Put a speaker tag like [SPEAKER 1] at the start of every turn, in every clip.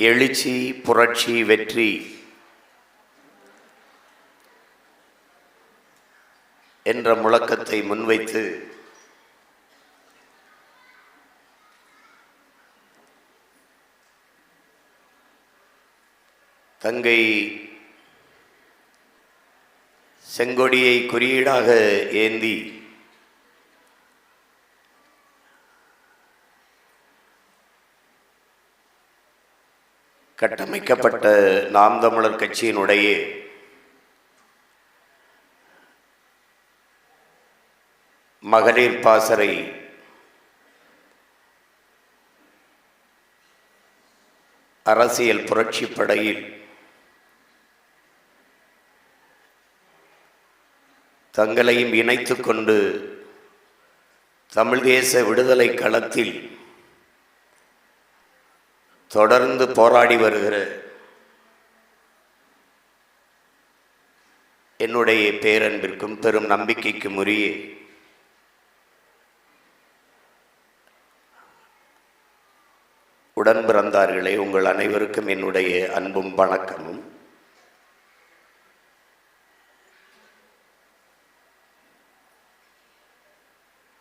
[SPEAKER 1] எழுச்சி, புரட்சி, வெற்றி என்ற முழக்கத்தை முன்வைத்து தங்கை செங்கொடியை குறியீடாக ஏந்தி கட்டமைக்கப்பட்ட நாம் தமிழர் கட்சியினுடைய மகளிர் பாசறை அரசியல் புரட்சி படையில் தங்களையும் இணைத்துக் கொண்டு தமிழ் தேச விடுதலை களத்தில் தொடர்ந்து போராடி வருகிற என்னுடைய பேரன்பிற்கும் பெரும் நம்பிக்கைக்கும் உரிய உடன் பிறந்தார்களே, உங்கள் அனைவருக்கும் என்னுடைய அன்பும் வணக்கமும்.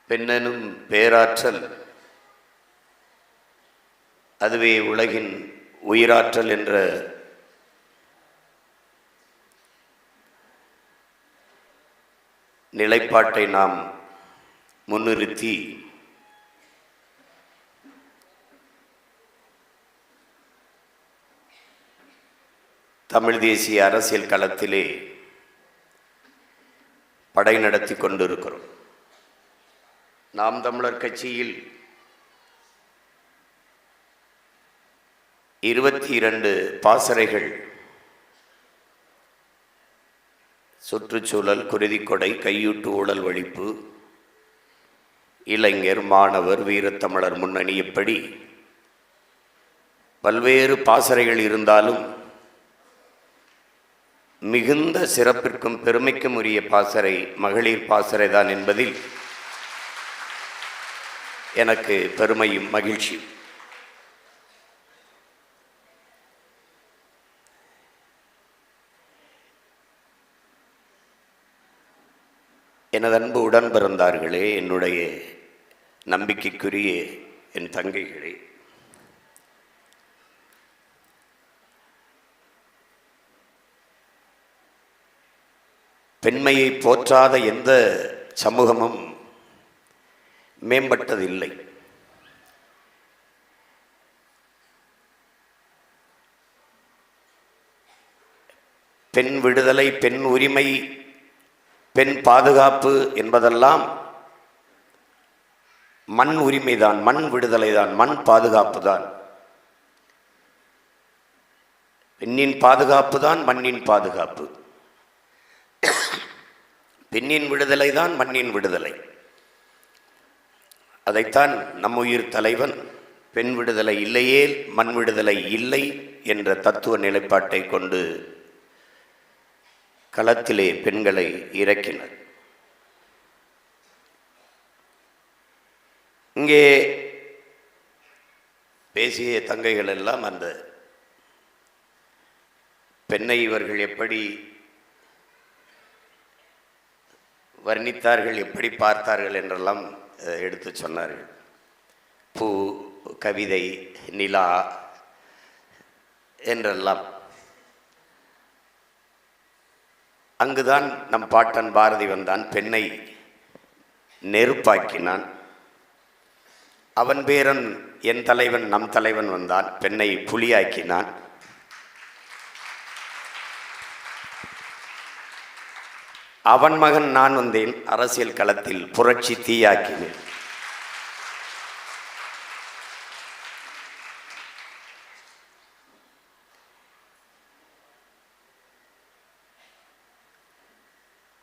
[SPEAKER 1] பெண்ணெனும் பேராற்றல், அதுவே உலகின் உயிராற்றல் என்ற நிலைப்பாட்டை நாம் முன்னிறுத்தி தமிழ் தேசிய அரசியல் களத்திலே படை நடத்தி கொண்டிருக்கிறோம். நாம் தமிழர் கட்சியில் 22 பாசறைகள் சுற்றுச்சூழல், குருதிக்கொடை, கையூட்டு ஊழல் ஒழிப்பு, இளைஞர், மாணவர், வீரத்தமிழர் முன்னணி, எப்படி பல்வேறு பாசறைகள் இருந்தாலும் மிகுந்த சிறப்பிற்கும் பெருமைக்கும் உரிய பாசறை மகளிர் பாசறை தான் என்பதில் எனக்கு பெருமையும் மகிழ்ச்சியும். எனது அன்பு உடன் பிறந்தார்களே, என்னுடைய நம்பிக்கைக்குரிய என் தங்கைகளே, பெண்மையை போற்றாத எந்த சமூகமும் மேம்பட்டதில்லை. பெண் விடுதலை, பெண் உரிமை, பெண் பாதுகாப்பு என்பதெல்லாம் மண் உரிமைதான், மண் விடுதலை தான், மண் பாதுகாப்பு தான். பெண்ணின் பாதுகாப்பு தான் மண்ணின் பாதுகாப்பு. பெண்ணின் விடுதலை தான் மண்ணின் விடுதலை. அதைத்தான் நம் உயிர் தலைவன் பெண் விடுதலை இல்லையே மண் விடுதலை இல்லை என்ற தத்துவ நிலைப்பாட்டை கொண்டு களத்திலே பெண்களை இறக்கினர். இங்கே பேசிய தங்கைகள் எல்லாம் அந்த பெண்ணை இவர்கள் எப்படி வர்ணித்தார்கள், எப்படி பார்த்தார்கள் என்றெல்லாம் எடுத்து சொன்னார்கள். பூ, கவிதை, நிலா என்றெல்லாம். அங்குதான் நம் பாட்டன் பாரதி வந்தான், பெண்ணை நெருப்பாக்கினான். அவன் பேரன் என் தலைவன் நம் தலைவன் வந்தான், பெண்ணை புலியாக்கினான். அவன் மகன் நான் வந்தேன், அரசியல் களத்தில் புரட்சி தீயாக்கினேன்.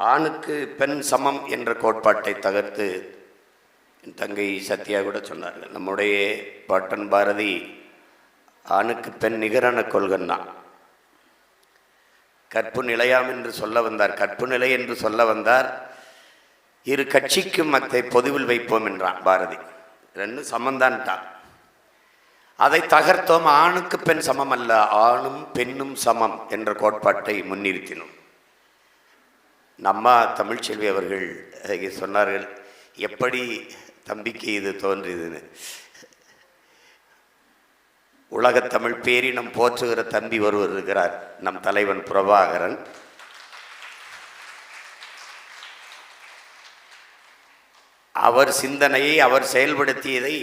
[SPEAKER 1] ஆணுக்கு பெண் சமம் என்ற கோட்பாட்டை தகர்த்து என் தங்கை சத்யா கூட சொன்னார்கள். நம்முடைய பாட்டன் பாரதி ஆணுக்கு பெண் நிகரான கொள்கன்னா. கற்பு நிலையாம் என்று சொல்ல வந்தார், கற்பு நிலை என்று சொல்ல வந்தார். இரு கட்சிக்கும் அதை பொதுவில் வைப்போம் என்றான் பாரதி. ரெண்டு சமந்தான்ட்டான். அதை தகர்த்தோம். ஆணுக்கு பெண் சமம் அல்ல, ஆணும் பெண்ணும் சமம் என்ற கோட்பாட்டை முன்னிறுத்தினோம். நம்ம தமிழ்ச்செல்வி அவர்கள் சொன்னார்கள், எப்படி தம்பிக்கு இது தோன்றியதுன்னு. உலகத் தமிழ் பேரினம் போற்றுகிற தம்பி ஒருவர் இருக்கிறார், நம் தலைவன் பிரபாகரன். அவர் சிந்தனையை, அவர் செயல்படுத்தியதை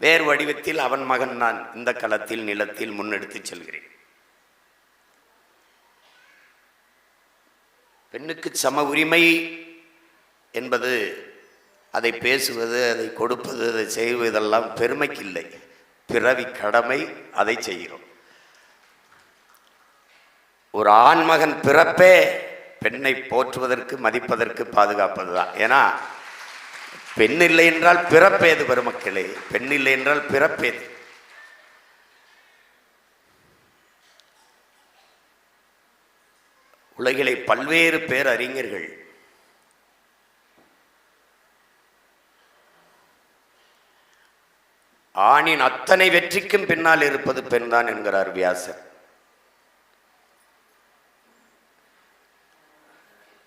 [SPEAKER 1] வேறு வடிவத்தில் அவன் மகன் நான் இந்த களத்தில் நிலத்தில் முன்னெடுத்து செல்கிறேன். பெண்ணுக்கு சம உரிமை என்பது, அதை பேசுவது, அதை கொடுப்பது, அதை செய்வதெல்லாம் பெருமைக்கு இல்லை, பிறவி கடமை. அதை செய்கிறோம். ஒரு ஆண்மகன் பிறப்பே பெண்ணை போற்றுவதற்கு, மதிப்பதற்கு, பாதுகாப்பது தான். ஏன்னா பெண் இல்லை என்றால் பிறப்பேது பெருமக்களே, பெண் இல்லை என்றால் பிறப்பேது. உலகிலே பல்வேறு பேர் அறிஞர்கள் ஆணின் அத்தனை வெற்றிக்கும் பின்னால் இருப்பது பெண்தான் என்கிறார் வியாசர்.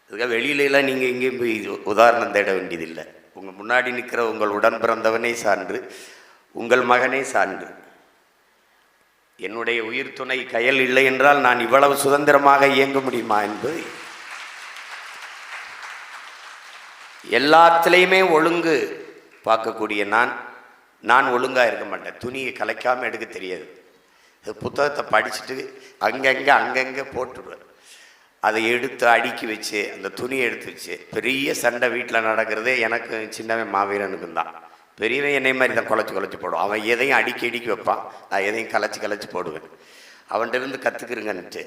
[SPEAKER 1] இதுக்காக வெளியிலாம் நீங்கள் எங்கேயும் போய் உதாரணம் தேட வேண்டியதில்லை. உங்கள் முன்னாடி நிற்கிற உங்கள் உடன் பிறந்தவனே சான்று, உங்கள் மகனே சான்று. என்னுடைய உயிர் துணை கயல் இல்லை என்றால் நான் இவ்வளவு சுதந்திரமாக இயங்க முடியுமா என்பது. எல்லாத்துலேயுமே ஒழுங்கு பார்க்கக்கூடிய நான் ஒழுங்காக இருக்க மாட்டேன். துணியை கலைக்காமல் எடுக்க தெரியாது. புத்தகத்தை படிச்சுட்டு அங்கங்கே போட்டுருவேன். அதை எடுத்து அடுக்கி வச்சு, அந்த துணியை எடுத்து வச்சு, பெரிய சண்டை வீட்டில் நடக்கிறதே எனக்கு சின்னவன் மாவீரனுக்கும் தான். பெரியவன் என்னை மாதிரி தான் குலைச்சி போடுவான். அவன் எதையும் அடுக்கி வைப்பான், நான் எதையும் கலைச்சி போடுவேன். அவன்கிட்ட கற்றுக்குறங்கன்ட்டு.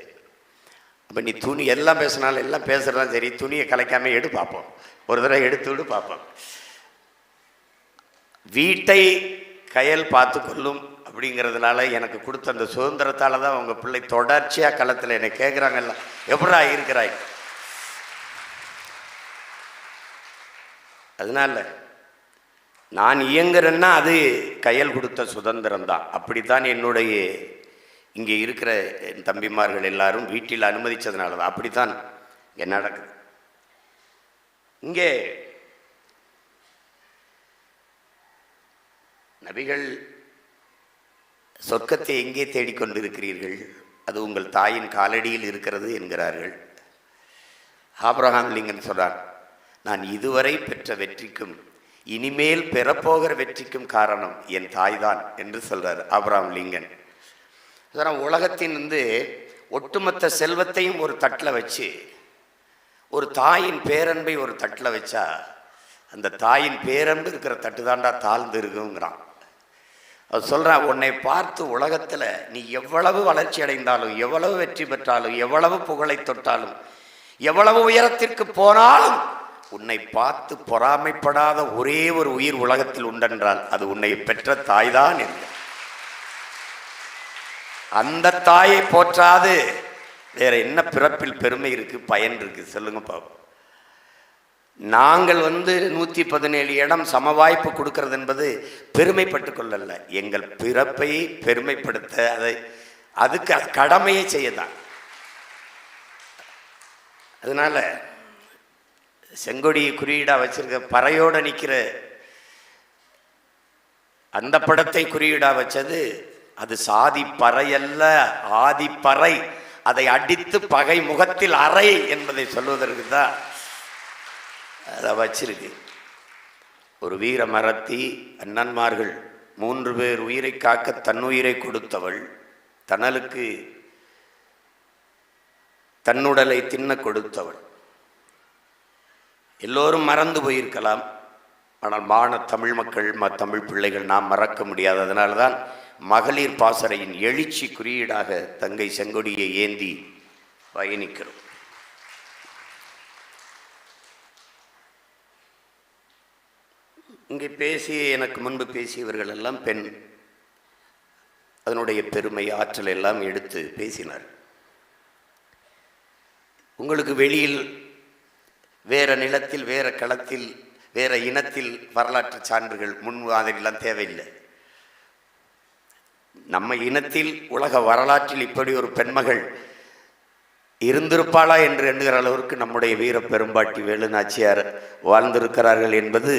[SPEAKER 1] அப்போ நீ துணி எல்லாம் பேசினாலும், எல்லாம் பேசுகிறதான் சரி, துணியை கலைக்காமல் எடு பார்ப்போம். ஒரு தடவை எடுத்து விடு பார்ப்போம். வீட்டை கயல் பார்த்து கொள்ளும் அப்படிங்கிறதுனால எனக்கு கொடுத்த அந்த சுதந்திரத்தால் தான் அவங்க பிள்ளை தொடர்ச்சியாக களத்தில் என்னை கேட்குறாங்கல்ல, எப்படா இருக்கிறாய். அதனால நான் இயங்குறேன்னா அது கையல் கொடுத்த சுதந்திரம் தான். அப்படித்தான் என்னுடைய இங்கே இருக்கிற என் தம்பிமார்கள் எல்லாரும் வீட்டில் அனுமதித்ததுனால தான் அப்படித்தான் என்ன நடக்குது. இங்கே நபிகள் சொர்க்கத்தை எங்கே தேடிக்கொண்டிருக்கிறீர்கள், அது உங்கள் தாயின் காலடியில் இருக்கிறது என்கிறார்கள். ஆபிரகாம் லிங்கன் சொல்றார், நான் இதுவரை பெற்ற வெற்றிக்கும் இனிமேல் பெறப்போகிற வெற்றிக்கும் காரணம் என் தாய் தான் என்று சொல்றார் ஆபிரகாம் லிங்கன். உலகத்தின் ஒட்டுமொத்த செல்வத்தையும் ஒரு தட்டில் வச்சு, ஒரு தாயின் பேரன்பை ஒரு தட்டில் வச்சா, அந்த தாயின் பேரன்பு இருக்கிற தட்டு தாண்டா தாழ்ந்து இருக்குங்கிறான். அது சொல்கிறான், உன்னை பார்த்து உலகத்தில் நீ எவ்வளவு வளர்ச்சி அடைந்தாலும், எவ்வளவு வெற்றி பெற்றாலும், எவ்வளவு புகழை தொட்டாலும், எவ்வளவு உயரத்திற்கு போனாலும், உன்னை பார்த்து பொறாமைப்படாத ஒரே ஒரு உயிர் உலகத்தில் உண்டென்றால் அது உன்னை பெற்ற தாய்தான் என்று. அந்த தாயை போற்றாது வேற என்ன பிறப்பில் பெருமை இருக்கு, பயன் இருக்கு சொல்லுங்க பாப்போம். நாங்கள் 117 இடம் சம வாய்ப்பு கொடுக்கறது என்பது பெருமைப்பட்டு கொள்ளல, எங்கள் பிறப்பை பெருமைப்படுத்த, அதுக்கு கடமையை செய்யதான். அதனால செங்கொடி குறியீடா வச்சிருக்க பறையோட நிற்கிற அந்த படத்தை குறியீடா வச்சது அது சாதி பறையல்ல, ஆதி பறை. அதை அடித்து பகை முகத்தில் அறை என்பதை சொல்வதற்கு தான் அதை வச்சிருக்கு. ஒரு வீர மரத்தி அண்ணன்மார்கள் 3 பேர் உயிரை காக்க தன்னுயிரை கொடுத்தவள், தனலுக்கு தன்னுடலை தின்ன கொடுத்தவள். எல்லோரும் மறந்து போயிருக்கலாம், ஆனால் மான தமிழ் மக்கள், தமிழ் பிள்ளைகள் நாம் மறக்க முடியாது. அதனால தான் மகளிர் பாசறையின் எழுச்சி குறியீடாக தங்கை செங்கொடியை ஏந்தி பயணிக்கிறோம். இங்கே எனக்கு முன்பு பேசியவர்கள் எல்லாம் பெண், அதனுடைய பெருமை ஆற்றல் எல்லாம் எடுத்து பேசினார். உங்களுக்கு வெளியில் வேற நிலத்தில், வேற களத்தில், வேற இனத்தில் வரலாற்று சான்றுகள் முன்வாதிரிலாம் தேவையில்லை. நம்ம இனத்தில் உலக வரலாற்றில் இப்படி ஒரு பெண்மகள் இருந்திருப்பாளா என்று எண்ணுகிற அளவிற்கு நம்முடைய வீர பெரும்பாட்டி வேலு நாச்சியார் வாழ்ந்திருக்கிறார்கள் என்பது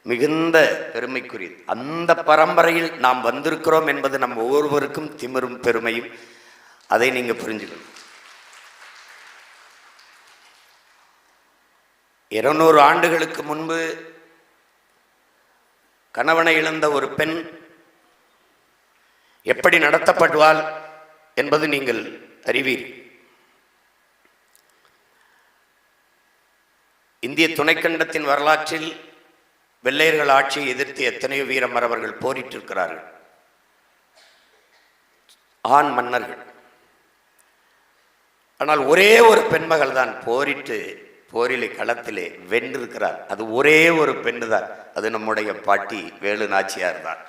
[SPEAKER 1] மிகுந்த பெருமைக்குரியது. அந்த பரம்பரையில் நாம் வந்திருக்கிறோம் என்பது நம் ஒவ்வொருவருக்கும் திமிரும் பெருமையும். அதை நீங்க புரிஞ்சுக்கணும். 200 ஆண்டுகளுக்கு முன்பு கணவனை இழந்த ஒரு பெண் எப்படி நடத்தப்படுவாள் என்பது நீங்கள் அறிவீர். இந்திய துணைக்கண்டத்தின் வரலாற்றில் வெள்ளையர்கள் ஆட்சியை எதிர்த்து எத்தனையோ வீரமறவர்கள் போரிட்டிருக்கிறார்கள், ஆண் மன்னர்கள். ஆனால் ஒரே ஒரு பெண்மகள் தான் போரிட்டு போரிலே களத்திலே வென்றிருக்கிறார். அது ஒரே ஒரு பெண்ணு தான். அது நம்முடைய பாட்டி வேலு நாச்சியார் தான்.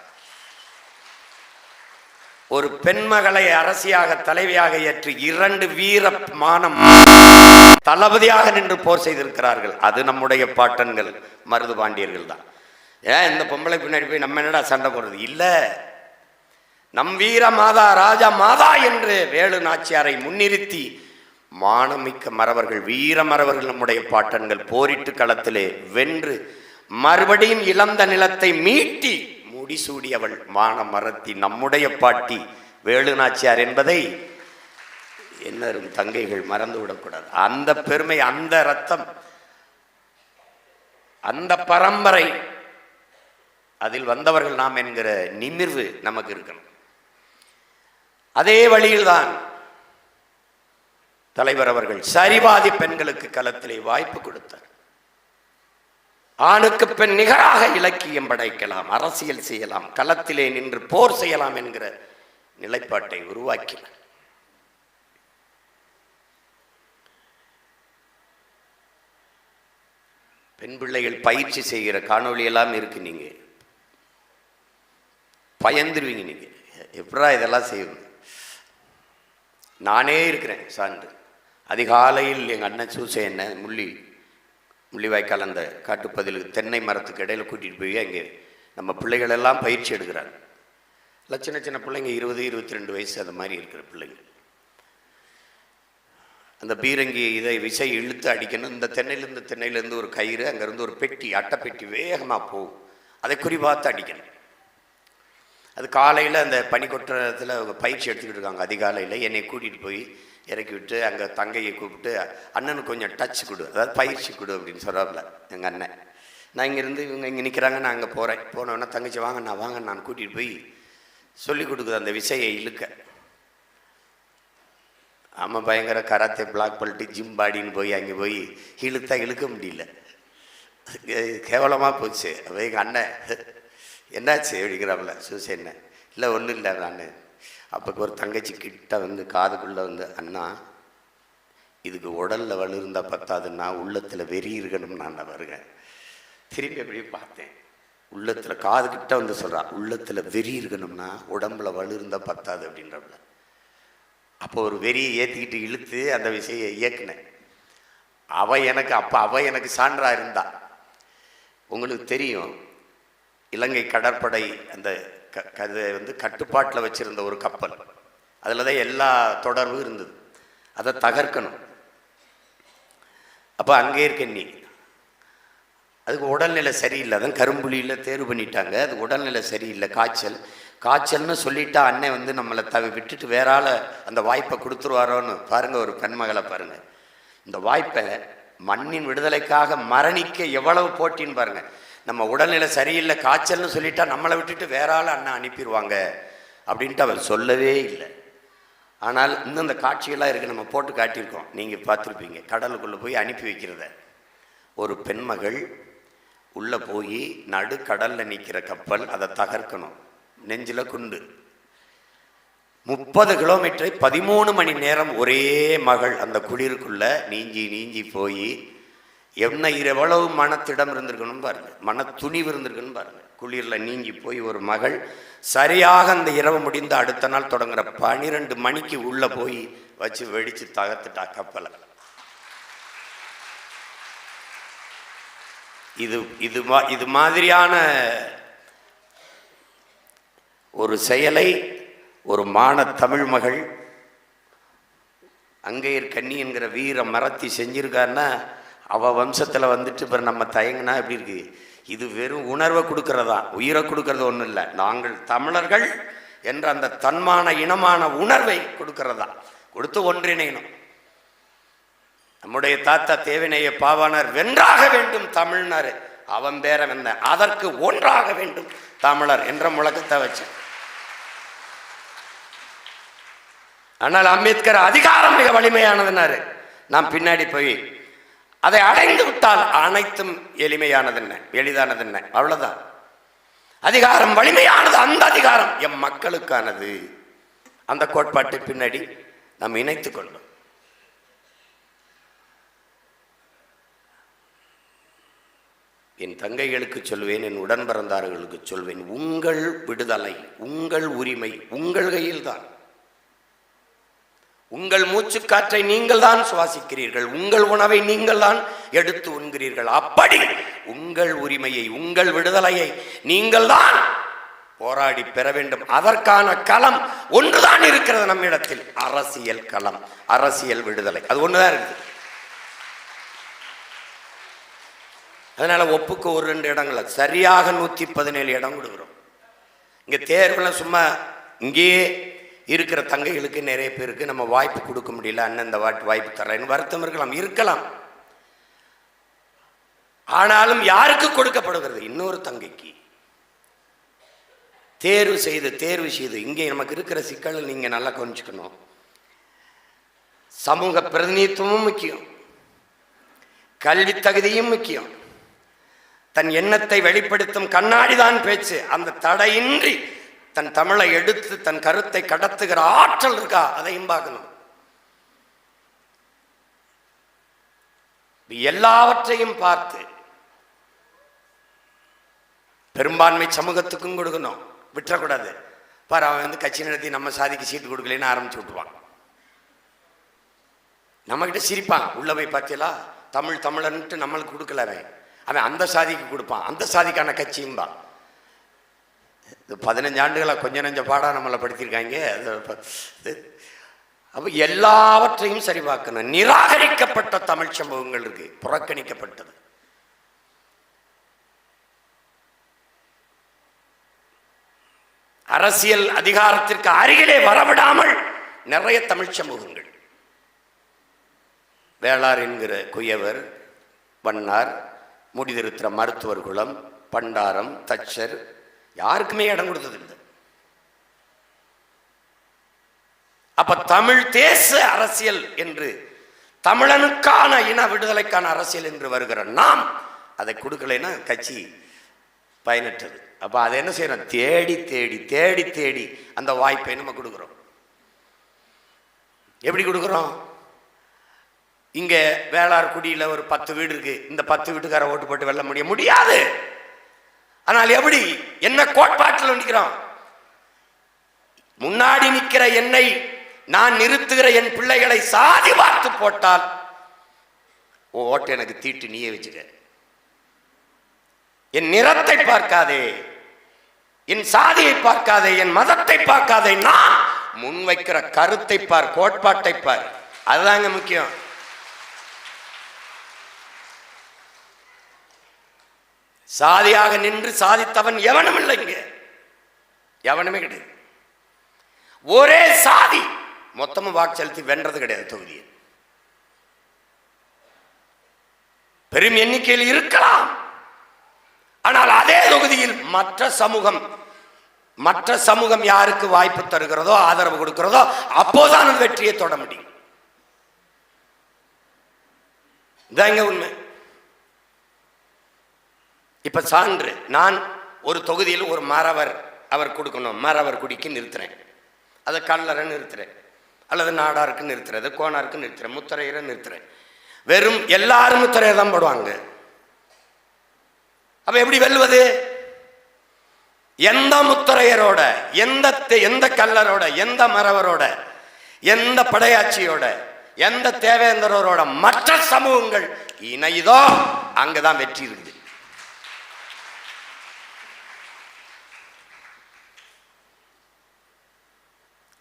[SPEAKER 1] ஒரு பெண்மகளை அரசியாக தலைவியாக ஏற்று 2 வீர மானம் தளபதியாக நின்று போர் செய்திருக்கிறார்கள். அது நம்முடைய பாட்டன்கள் மருது பாண்டியர்கள் தான். ஏன் இந்த பொம்பளை பின்னாடி போய் நம்ம என்னடா சண்டை போடுறது? இல்லை, நம் வீர மாதா ராஜா மாதா என்று வேலு நாச்சியாரை முன்னிறுத்தி மானமிக்க மறவர்கள், வீர மறவர்கள் நம்முடைய பாட்டன்கள் போரிட்டு களத்திலே வென்று மறுபடியும் இழந்த நிலத்தை மீட்டி முடிசூடியவள் மான மரத்தி நம்முடைய பாட்டி வேலு நாச்சியார் என்பதை என்னரும் தங்கைகள் மறந்துவிடக்கூடாது. அந்த பெருமை, அந்த ரத்தம், அந்த பரம்பரை, அதில் வந்தவர்கள் நாம் என்கிற நிமிர்வு நமக்கு இருக்கணும். அதே வழியில்தான் தலைவர் அவர்கள் சரிபாதி பெண்களுக்கு களத்திலே வாய்ப்பு கொடுத்தார். ஆணுக்கு பெண் நிகராக இலக்கியம் படைக்கலாம், அரசியல் செய்யலாம், களத்திலே நின்று போர் செய்யலாம் என்கிற நிலைப்பாட்டை உருவாக்கினார். பெண் பிள்ளைகள் பயிற்சி செய்கிற காணொலியெல்லாம் இருக்கு. நீங்க பயந்துருவீங்க. நீங்க எப்படா இதெல்லாம் செய்வது? நானே இருக்கிறேன் சான்று. அதிகாலையில் எங்கள் அண்ணன் சூசை என்ன முள்ளிவாய்க்கால் அந்த காட்டுப்பதிலுக்கு தென்னை மரத்துக்கு இடையில கூட்டிகிட்டு போய் அங்கே நம்ம பிள்ளைகளெல்லாம் பயிற்சி எடுக்கிறாங்க. இல்லை சின்ன சின்ன பிள்ளைங்க 20-22 வயசு அந்த மாதிரி இருக்கிற பிள்ளைங்க. அந்த பீரங்கி இதை விசை இழுத்து அடிக்கணும். இந்த தென்னையிலேருந்து ஒரு கயிறு, அங்கேருந்து ஒரு பெட்டி, அட்டைப்பெட்டி வேகமாக போகும். அதை குறிபார்த்து அடிக்கணும். அது காலையில் அந்த பனிக்கொட்டத்தில் அவங்க பயிற்சி எடுத்துக்கிட்டு இருக்காங்க. அதிகாலையில் என்னை கூட்டிகிட்டு போய் இறக்கி விட்டு அங்கே தங்கையை கூப்பிட்டு, அண்ணனுக்கு கொஞ்சம் டச் கொடு, அதாவது பயிற்சி கொடு அப்படின்னு சொல்கிறாப்புல எங்கள் அண்ணன். நான் இங்கேருந்து இவங்க இங்கே நிற்கிறாங்க, நான் அங்கே போகிறேன். போனோன்னா தங்கச்சி வாங்க நான் கூட்டிகிட்டு போய் சொல்லிக் கொடுக்குது அந்த விசையை இழுக்க. ஆமாம், பயங்கர கராத்தே பிளாக் பண்ணிட்டு ஜிம் பாடின்னு போய் அங்கே போய் இழுக்க முடியல, கேவலமாக போச்சு. அப்போ எங்கள் அண்ணன் என்னாச்சு அப்படிங்கிறாப்புல. சூசை என்ன? இல்லை ஒன்றும் இல்லை நான். அப்போ ஒரு தங்கச்சி கிட்ட வந்து காதுக்குள்ளே வந்து, அண்ணா இதுக்கு உடலில் வலு இருந்தால் பத்தாதுன்னா உள்ளத்தில் வெறி இருக்கணும் நான் வருகிறேன். திரும்பி அப்படியே பார்த்தேன். உள்ளத்தில் காதுகிட்ட வந்து சொல்கிறான், உள்ளத்தில் வெறி இருக்கணும்னா உடம்புல வலு இருந்தால் பத்தாது அப்படின்றப்பல. அப்போ ஒரு வெறியை ஏற்றிக்கிட்டு இழுத்து அந்த விஷயம் இயக்குனேன். அவ எனக்கு சான்றா இருந்தா. உங்களுக்கு தெரியும், இலங்கை கடற்படை அந்த அதை வந்து கட்டுப்பாட்டில் வச்சுருந்த ஒரு கப்பல், அதில் தான் எல்லா தொடர்பும் இருந்தது. அதை தகர்க்கணும். அப்போ அங்கே இருக்க நீ அதுக்கு உடல்நிலை சரியில்லை. அதான் கரும்புலியில் தேர்வு பண்ணிட்டாங்க. அது உடல்நிலை சரியில்லை, காய்ச்சல்னு சொல்லிட்டா அண்ணன் வந்து நம்மளை விட்டுட்டு வேற ஆளை அந்த வாய்ப்பை கொடுத்துருவாரோன்னு பாருங்கள். ஒரு பெண்மகளை பாருங்கள், இந்த வாய்ப்பை மண்ணின் விடுதலைக்காக மரணிக்க எவ்வளவு போட்டின்னு பாருங்கள். நம்ம உடல்நிலை சரியில்லை, காய்ச்சல்னு சொல்லிட்டா நம்மளை விட்டுட்டு வேற ஆள் அண்ணன் அனுப்பிடுவாங்க அப்படின்ட்டு அவர் சொல்லவே இல்லை. ஆனால் இன்னும் அந்த காட்சியெல்லாம் இருக்குது, நம்ம போட்டு காட்டியிருக்கோம், நீங்கள் பார்த்துருப்பீங்க. கடலுக்குள்ளே போய் அனுப்பி வைக்கிறத ஒரு பெண்மகள் உள்ளே போய் நடுக்கடலில் நிற்கிற கப்பல், அதை தகர்க்கணும். நெஞ்சில் குண்டு. 30 கிலோமீட்டரை 13 மணி நேரம் ஒரே மகள் அந்த குளிருக்குள்ளே நீஞ்சி போய் எவ்வளவு மனத்திடம் இருந்திருக்கணும் பாருங்கள், மன துணிவு இருந்திருக்கணும் பாருங்கள். குளிரில் நீங்கி போய் ஒரு மகள் சரியாக அந்த இரவு முடிந்து அடுத்த நாள் தொடங்குற 12 மணிக்கு உள்ளே போய் வச்சு வெடித்து தகர்த்துட்டா கப்பலை. இது மாதிரியான ஒரு செயலை ஒரு மான தமிழ் மகள் அங்கையர் கன்னி என்கிற வீர மரத்தி செஞ்சிருக்காருன்னா அவள் வம்சத்தில் வந்துட்டு இப்போ நம்ம தயங்கினா எப்படி இருக்கு? இது வெறும் உணர்வை கொடுக்கறதா, உயிரை கொடுக்கறது ஒன்றும் இல்லை. நாங்கள் தமிழர்கள் என்ற அந்த தன்மான இனமான உணர்வை கொடுக்கறதா, கொடுத்து ஒன்றிணையணும். நம்முடைய தாத்தா தேவநேய பாவாணர் வென்றாக வேண்டும் தமிழ்னாரு, அவன் பேர வந்த அதற்கு ஒன்றாக வேண்டும் தமிழர் என்ற முழக்கத்தை வச்சேன். ஆனால் அம்பேத்கர் அதிகாரம் மிக வலிமையானதுன்னாரு. நாம் பின்னாடி போய் அதை அடைந்து விட்டால் அனைத்தும் எளிமையானதுன்ன, எளிதானதுன்ன, அவ்வளவுதான். அதிகாரம் வலிமையானது, அந்த அதிகாரம் எம் மக்களுக்கானது. அந்த கோட்பாட்டை பின்னாடி நாம் இணைத்துக் கொள்ளும். என் தங்கைகளுக்கு சொல்வேன், என் உடன் பிறந்தார்களுக்கு சொல்வேன், உங்கள் விடுதலை, உங்கள் உரிமை உங்கள் கையில்தான். உங்கள் மூச்சுக்காற்றை நீங்கள் தான் சுவாசிக்கிறீர்கள், உங்கள் உணவை நீங்கள் தான் எடுத்து உண்கிறீர்கள். அப்படி உங்கள் உரிமையை, உங்கள் விடுதலையை நீங்கள் தான் போராடி பெற வேண்டும். அதற்கான களம் ஒன்றுதான் இருக்கிறது நம்மிடத்தில், அரசியல் களம், அரசியல் விடுதலை, அது ஒன்றுதான் இருக்குது. அதனால ஒப்புக்கு ஒரு 2 இடங்கள சரியாக 117 இடம் கொடுக்குறோம். இங்க தேர்வுல சும்மா இங்கேயே இருக்கிற தங்கைகளுக்கு நிறைய பேருக்கு நம்ம வாய்ப்பு கொடுக்க முடியல, அண்ணன் இந்த வாய்ப்பு தரேன்னு வருத்தம் இருக்கலாம். ஆனாலும் யாருக்கு கொடுக்கப்படுகிறது? இன்னொரு தங்கைக்கு தேர்வு செய்து இங்கே நமக்கு இருக்கிற சிக்கல் நீங்க நல்லா கொஞ்சிக்கணும். சமூக பிரதிநிதித்துவமும் முக்கியம், கல்வி தகுதியும் முக்கியம், தன் எண்ணத்தை வெளிப்படுத்தும் கண்ணாடிதான் பேச்சு. அந்த தடையின்றி தன் தமிழை எடுத்து தன் கருத்தை கடத்துகிற ஆற்றல் இருக்கா, அதையும் பார்க்கணும். எல்லாவற்றையும் பார்த்து பெரும்பான்மை சமூகத்துக்கும் கொடுக்கணும், விட்டுறக்கூடாது. பாரு, அவன் கட்சி நடத்தி நம்ம சாதிக்கு சீட்டு கொடுக்கலன்னு ஆரம்பிச்சு விட்டுருவான். நம்மகிட்ட சிரிப்பான், உள்ள போய் பார்த்தீங்களா தமிழன்ட்டு நம்மளுக்கு கொடுக்கலவே, அவன் அந்த சாதிக்கு கொடுப்பான், அந்த சாதிக்கான கட்சியும் தான். 15 ஆண்டுகளாக கொஞ்சம் நெஞ்ச பாடாக நம்மளை படுத்தியிருக்காங்க. அப்போ எல்லாவற்றையும் சரி பார்க்கணும். நிராகரிக்கப்பட்ட தமிழ் சமூகங்கள் இருக்கு, புறக்கணிக்கப்பட்டது. அரசியல் அதிகாரத்திற்கு அருகிலே வரவிடாமல் நிறைய தமிழ் சமூகங்கள், வேளார் என்கிற குயவர், வண்ணார், முடிதிருத்திர மருத்துவர் குலம், பண்டாரம், தச்சர், யாருக்குமே இடம் கொடுத்ததில்லை. அப்ப தமிழ் தேச அரசியல் என்று, தமிழனுக்கான இன விடுதலைக்கான அரசியல் என்று வருகிற நாம் அதை கொடுக்கலைன்னா கட்சி பயனற்றது. அப்ப அதை என்ன செய்யறோம்? தேடி தேடி தேடி தேடி அந்த வாய்ப்பை நம்ம கொடுக்குறோம். எப்படி கொடுக்குறோம்? இங்க வேளார்குடியில ஒரு 10 வீடு இருக்கு, இந்த 10 வீட்டுக்கார ஓட்டு போட்டு வெல்ல முடியாது. ஆனால் எப்படி, என்ன கோட்பாட்டில் நிற்கிறோம்? முன்னாடி நிற்கிற என்னை நான் நிறுத்துகிற என் பிள்ளைகளை சாதி பார்த்து போட்டால் ஓட்டு எனக்கு தீட்டு, நீயே வச்சுக்க. என் நிறத்தை பார்க்காதே, என் சாதியை பார்க்காதே, என் மதத்தை பார்க்காதே, நான் முன்வைக்கிற கருத்தை பார், கோட்பாட்டை பார், அதுதாங்க முக்கியம். சாதியாக நின்று சாதித்தவன் எவனும் இல்லைங்க, எவனுமே கிடையாது. ஒரே சாதி மொத்தமும் வாக்கு செலுத்தி வென்றது கிடையாது தொகுதியை. பெரும் எண்ணிக்கையில் இருக்கலாம், ஆனால் அதே தொகுதியில் மற்ற சமூகம் யாருக்கு வாய்ப்பு தருகிறதோ, ஆதரவு கொடுக்கிறதோ, அப்போதான் வெற்றியை தொட முடியும். இதாங்க உண்மை. இப்ப சான்று, நான் ஒரு தொகுதியில் ஒரு மறவர் அவர் கொடுக்கணும், மறவர் குடிக்கு நிறுத்துறேன், அதை கல்லறை நிறுத்துறேன், அல்லது நாடாருக்கு நிறுத்துறது, கோணாருக்கு நிறுத்துறேன், முத்தரையரை நிறுத்துறேன். வெறும் எல்லாரும் முத்தரையை தான் போடுவாங்க. அப்ப எப்படி வெல்வது? எந்த முத்தரையரோட, எந்த கல்லரோட, எந்த மறவரோட, எந்த படையாட்சியோட, எந்த தேவேந்திரோட மற்ற சமூகங்கள் இணைதோ அங்கதான் வெற்றி இருக்குது.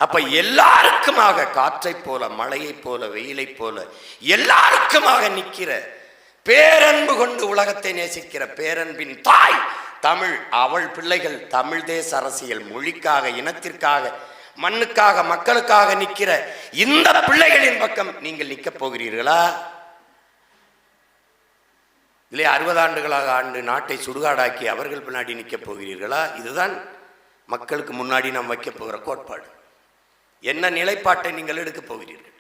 [SPEAKER 1] அப்ப எல்லாருக்குமாக, காற்றை போல, மழையை போல, வெயிலை போல எல்லாருக்குமாக நிற்கிற, பேரன்பு கொண்டு உலகத்தை நேசிக்கிற பேரன்பின் தாய் தமிழ். அவள் பிள்ளைகள் தமிழ் தேச அரசியல், மொழிக்காக, இனத்திற்காக, மண்ணுக்காக, மக்களுக்காக நிற்கிற இந்த பிள்ளைகளின் பக்கம் நீங்கள் நிற்கப் போகிறீர்களா? இல்லை 60 ஆண்டுகளாக ஆண்டு நாட்டை சுடுகாடாக்கி அவர்கள் பின்னாடி நிற்கப் போகிறீர்களா? இதுதான் மக்களுக்கு முன்னாடி நாம் வைக்க போகிற கோட்பாடு. என்ன நிலைப்பாட்டை நீங்கள் எடுக்கப் போகிறீர்கள்?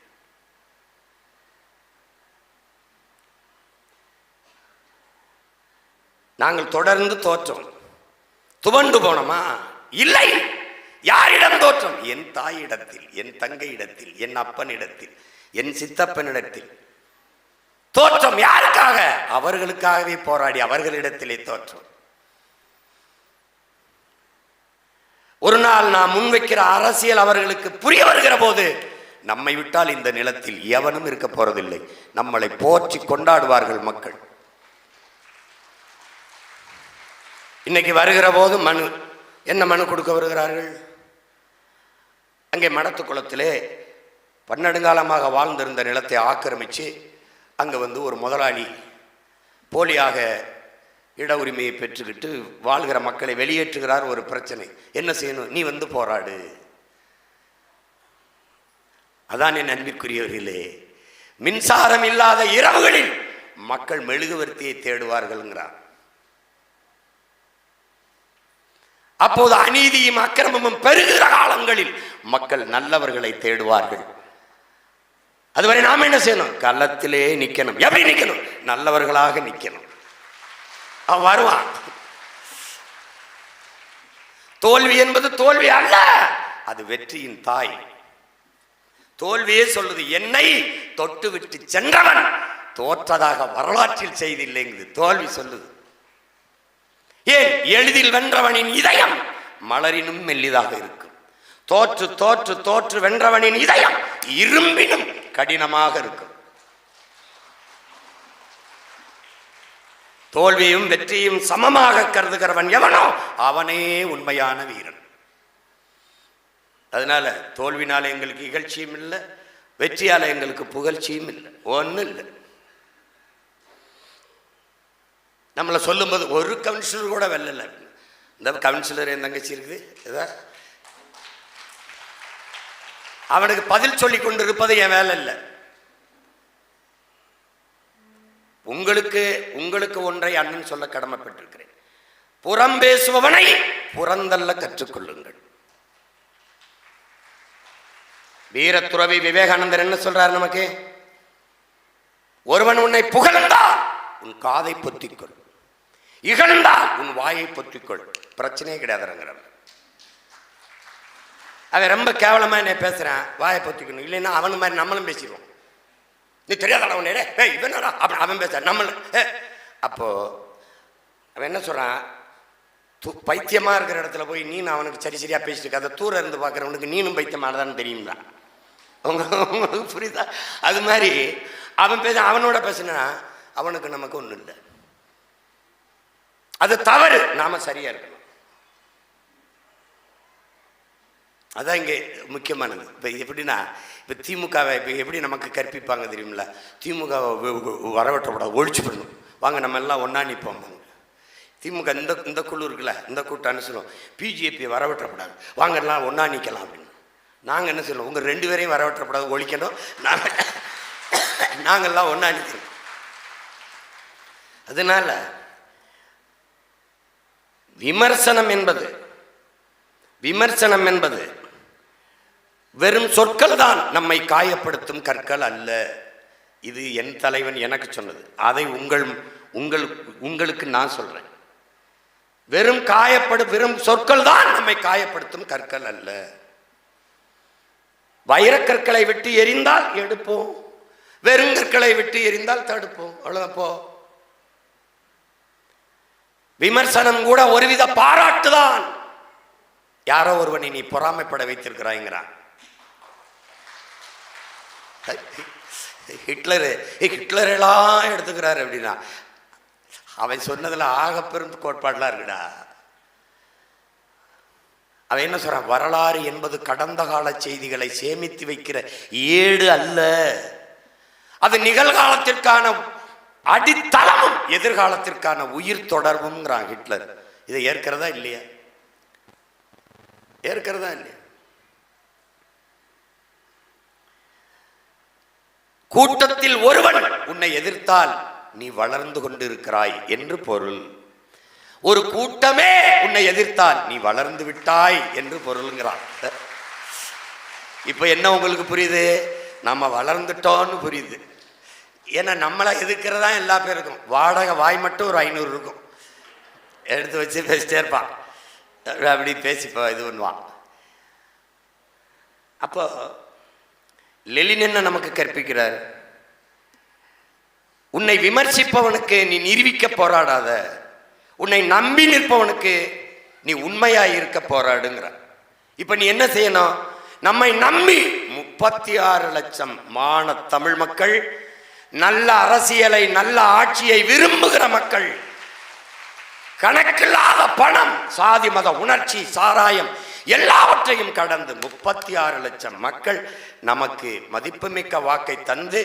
[SPEAKER 1] நாங்கள் தொடர்ந்து தோற்றோம், துவண்டு போனோமா? இல்லை. யாரிடம் தோற்றம்? என் தாயிடத்தில், என் தங்கையிடத்தில், என் அப்பனிடத்தில், என் சித்தப்பனிடத்தில் தோற்றம். யாருக்காக? அவர்களுக்காகவே போராடி அவர்களிடத்திலே தோற்றம். ஒரு நாள் நாம் முன்வைக்கிற அரசியல் அவர்களுக்கு புரிய வருகிற போது, நம்மை விட்டால் இந்த நிலத்தில் எவனும் இருக்க போறதில்லை, நம்மளை போற்றி கொண்டாடுவார்கள் மக்கள். இன்னைக்கு வருகிற போது மனு, என்ன மனு கொடுக்க வருகிறார்கள்? அங்கே மடத்து குளத்திலே பன்னெடுங்காலமாக வாழ்ந்திருந்த நிலத்தை ஆக்கிரமித்து அங்கே வந்து ஒரு முதலாளி போலியாக இட உரிமையை பெற்றுக்கிட்டு வாழ்கிற மக்களை வெளியேற்றுகிறார். ஒரு பிரச்சனை, என்ன செய்யணும்? நீ வந்து போராடு. அதான் என் அன்பிற்குரியவர்களே, மின்சாரம் இல்லாத இரவுகளில் மக்கள் மெழுகுவர்த்தியை தேடுவார்கள்ங்கிறார். அப்போது அநீதியும் அக்கிரமமும் பெருகிற காலங்களில் மக்கள் நல்லவர்களை தேடுவார்கள். அதுவரை நாம் என்ன செய்யணும்? களத்திலே நிற்கணும். எப்படி நிற்கணும்? நல்லவர்களாக நிற்கணும். அவன் வருவான். தோல்வி என்பது தோல்வி அல்ல, அது வெற்றியின் தாய். தோல்வியே சொல்லுது, என்னை தொட்டு விட்டு சென்றவன் தோற்றதாக வரலாற்றில் செய்தில்லைங்குது. தோல்வி சொல்லுது. ஏன்? எளிதில் வென்றவனின் இதயம் மலரினும் மெல்லிதாக இருக்கும். தோற்று தோற்று தோற்று வென்றவனின் இதயம் இரும்பினும் கடினமாக இருக்கும். தோல்வியும் வெற்றியும் சமமாக கருதுகிறவன் எவனோ அவனே உண்மையான வீரன். அதனால தோல்வினால எங்களுக்கு இகழ்ச்சியும் இல்லை, வெற்றியால எங்களுக்கு புகழ்ச்சியும் இல்லை, ஒன்றும் இல்லை. நம்மளை சொல்லும்போது ஒரு கவுன்சிலர் கூட வெல்லல. இந்த கவுன்சிலர் என் தங்கச்சி இருக்குது, அவனுக்கு பதில் சொல்லி கொண்டு இருப்பது என் வேலை இல்லை. உங்களுக்கு உங்களுக்கு ஒன்றை அண்ணன் சொல்ல கடமைப்பட்டிருக்கிறேன். புறம் பேசுபவனை புறந்தல்ல கற்றுக்கொள்ளுங்கள். வீரத்துறவி விவேகானந்தர் என்ன சொல்றார் நமக்கு? ஒருவன் உன்னை புகழ்ந்தால் உன் காதை பொத்திக்கொள், இகழ்ந்தால் உன் வாயை பொத்திக்கொள், பிரச்சனையே கிடையாதுங்கிறார். அவன் ரொம்ப கேவலமா என்ன பேசுறான், வாயை பொத்திக்கணும். இல்லைன்னா அவனு மாதிரி நம்மளும் பேசிடுவோம். நீ தெரியாத உன்னே இவனடா அப்படி அவன் பேச நம்மள. அப்போ அவன் என்ன சொல்றான்? பைத்தியமா இருக்கிற இடத்துல போய் நீனு அவனுக்கு சரி சரியா பேசிட்டு அதை தூர இருந்து பார்க்குறவனுக்கு நீனும் பைத்தியமானதான்னு தெரியுங்களா? உங்களுக்கு புரியுதா? அது மாதிரி அவன் பேச, அவனோட பேசினா அவனுக்கு நமக்கு ஒன்றும் இல்லை. அது தவறு, நாம சரியா இருக்கணும். அதான் இங்கே முக்கியமானது. இப்போ எப்படின்னா, இப்போ திமுகவை இப்போ எப்படி நமக்கு கற்பிப்பாங்க தெரியுமில்ல? திமுகவை வரவற்றப்படாது, ஒழிச்சு பண்ணணும். வாங்க நம்ம எல்லாம் ஒன்றா நிற்போம். திமுக இந்த குழு இருக்குல்ல, இந்த கூட்டம் என்ன சொல்லுவோம்? பிஜேபியை வரவற்றப்படாது, வாங்க எல்லாம் ஒன்றா நிற்கலாம் அப்படின்னு. நாங்கள் என்ன சொல்லுவோம்? உங்கள் 2 பேரையும் வரவற்றப்படாது, ஒழிக்கணும், நாங்கள்லாம் ஒன்றா நிற்கணும். அதனால விமர்சனம் என்பது வெறும் சொற்கள் தான், நம்மை காயப்படுத்தும் கற்கள் அல்ல. இது என் தலைவன் எனக்கு சொன்னது. அதை உங்களுக்கு நான் சொல்றேன். வெறும் சொற்கள் தான் நம்மை காயப்படுத்தும் கற்கள் அல்ல. வைரக்கற்களை விட்டு எரிந்தால் எடுப்போம், வெறுங்கற்களை விட்டு எரிந்தால் தடுப்போம். அவ்வளவுதான். போ. விமர்சனம் கூட ஒருவித பாராட்டுதான். யாரோ ஒருவனை நீ பொறாமைப்பட வைத்திருக்கிறாய்ங்கிறான். ஹிட்லர் எல்லாம் எடுத்துக்கிறாரு அப்படின்னா அவன் சொன்னதுல ஆக பெரும் கோட்பாடுலாம் இருக்குடா. அவன் என்ன சொல்றான்? வரலாறு என்பது கடந்த கால செய்திகளை சேமித்து வைக்கிற ஏடு அல்ல, அது நிகழ்காலத்திற்கான அடித்தளமும் எதிர்காலத்திற்கான உயிர் தொடர்புங்கிறான் ஹிட்லர். இதை ஏற்கிறதா இல்லையா? ஏற்கிறதா இல்லையா? கூட்டத்தில் ஒருவன் உன்னை எதிர்த்தால் நீ வளர்ந்து கொண்டிருக்கிறாய் என்று பொருள். ஒரு கூட்டமே உன்னை எதிர்த்தால் நீ வளர்ந்து விட்டாய் என்று பொருளுங்கிறான். இப்ப என்ன உங்களுக்கு புரியுது? நம்ம வளர்ந்துட்டோன்னு புரியுது. ஏன்னா நம்மளை எதிர்க்கிறதா எல்லா பேருக்கும். வாடகை வாய் மட்டும் ஒரு 500 இருக்கும், எடுத்து வச்சு பேசிட்டே இருப்பான், அப்படி பேசிப்போ இது பண்ணுவான். அப்போ லெனின் என்ன நமக்கு கற்பிக்கிறார்? உன்னை விமர்சிப்பவனுக்கு நீ நிரூபிக்க போராடாத, உன்னை நம்பி நிற்பவனுக்கு நீ உண்மையாய் இருக்க போராடுங்கிற. இப்ப நீ என்ன செய்யணும்? நம்மை நம்பி 36 லட்சம் மான தமிழ் மக்கள், நல்ல அரசியலை நல்ல ஆட்சியை விரும்புகிற மக்கள், கணக்கில்லாத பணம், சாதி மத உணர்ச்சி, சாராயம் எல்லாவற்றையும் கடந்து 36 லட்சம் மக்கள் நமக்கு மதிப்புமிக்க வாக்கை தந்து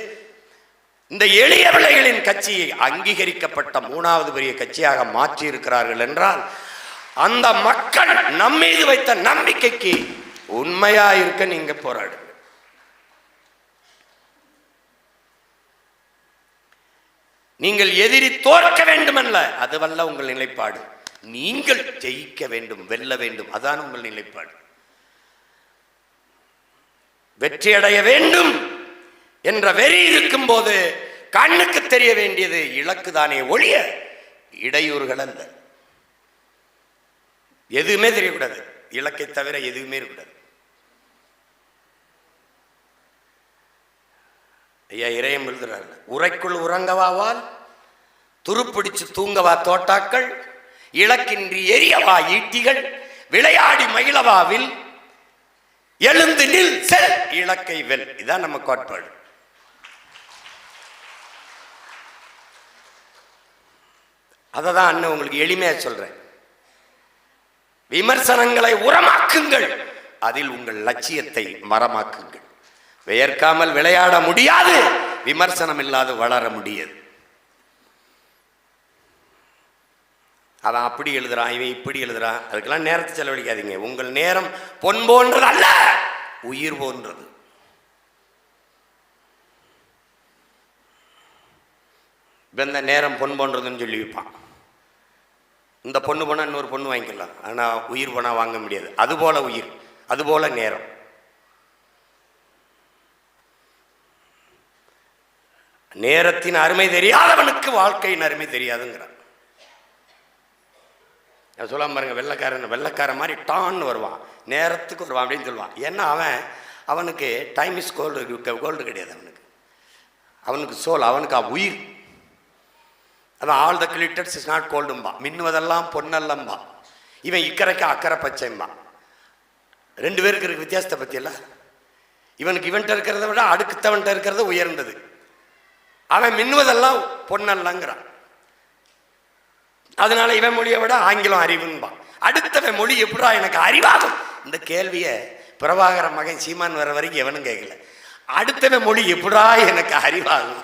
[SPEAKER 1] இந்த எளிய விலைகளின் கட்சியை அங்கீகரிக்கப்பட்ட 3வது பெரிய கட்சியாக மாற்றி இருக்கிறார்கள் என்றால், அந்த மக்கள் நம்மீது வைத்த நம்பிக்கைக்கு உண்மையா இருக்க நீங்க போராடுங்க. நீங்கள் எதிரி தோற்க வேண்டுமல்ல, அதுவல்ல உங்கள் நிலைப்பாடு. நீங்கள் ஜெயிக்க வேண்டும், வெல்ல வேண்டும், அதான் உங்கள் நிலைப்பாடு. வெற்றி அடைய வேண்டும் என்ற வெறி இருக்கும் போது கண்ணுக்கு தெரிய வேண்டியது இலக்கு தானே ஒழிய இடையூறுகள் அல்ல. எதுவுமே தெரியக்கூடாது, இலக்கை தவிர எதுவுமே இருக்கக்கூடாது. ஐயா இறையம் எழுதுறாரு, உரைக்குள் உறங்கவாவால் துருப்பிடிச்சு தூங்கவா தோட்டாக்கள், இலக்கின்றி எரியவா ஈட்டிகள், விளையாடி மகிழவாவில் எழுந்து நில் செல் இலக்கை வெல். இதான் நம்ம கோட்பாடு. அதை தான் அண்ணன் உங்களுக்கு எளிமையா சொல்றேன். விமர்சனங்களை உரமாக்குங்கள், அதில் உங்கள் லட்சியத்தை மரமாக்குங்கள். வியர்க்காமல் விளையாட முடியாது, விமர்சனம் இல்லாது வளர முடியாது. அவன் அப்படி எழுதுறான், இவன் இப்படி எழுதுறான், அதுக்கெல்லாம் நேரத்தை செலவழிக்காதீங்க. உங்கள் நேரம் பொன் போன்றது அல்ல, உயிர் போன்றது. இந்த நேரம் பொன் போன்றதுன்னு சொல்லி வைப்பான். இந்த பொண்ணு போனால் இன்னொரு பொண்ணு வாங்கிக்கலாம், ஆனால் உயிர் போனால் வாங்க முடியாது. அதுபோல உயிர், அதுபோல நேரம். நேரத்தின் அருமை தெரியாதவனுக்கு வாழ்க்கையின் அருமை தெரியாதுங்கிறான். சொல்லாம பாருங்க, வெள்ளைக்காரன் மாதிரி டான்னு வருவான், நேரத்துக்கு வருவான் அப்படின்னு சொல்லுவான். ஏன்னா அவனுக்கு டைம் இஸ் கோல்டு கிடையாது. அவனுக்கு சோல், அவனுக்கு உயிர். அவன் all the glitters is not கோல்டும்பா, மின்னுவதெல்லாம் பொன்னல்லம்பா. இவன் இக்கரைக்கு அக்கறை பச்சைம்பா. 2 பேருக்கு இருக்கு வித்தியாசத்தை பற்றி எல்லாம். இவன்கிட்ட இருக்கிறத விட அடுத்தவன்கிட்ட இருக்கிறது உயர்ந்தது. அவன் மின்னுவதெல்லாம் பொன்னல்லங்கிறான். அதனால இவன் மொழியை விட ஆங்கிலம் அறிவுன்பான். அடுத்தவன் மொழி எப்படா எனக்கு அறிவாகும்? இந்த கேள்வியை பிரபாகர மகன் சீமான் வர வரைக்கும் எவனும் கேட்கல. அடுத்தவன் மொழி எப்படா எனக்கு அறிவாகும்?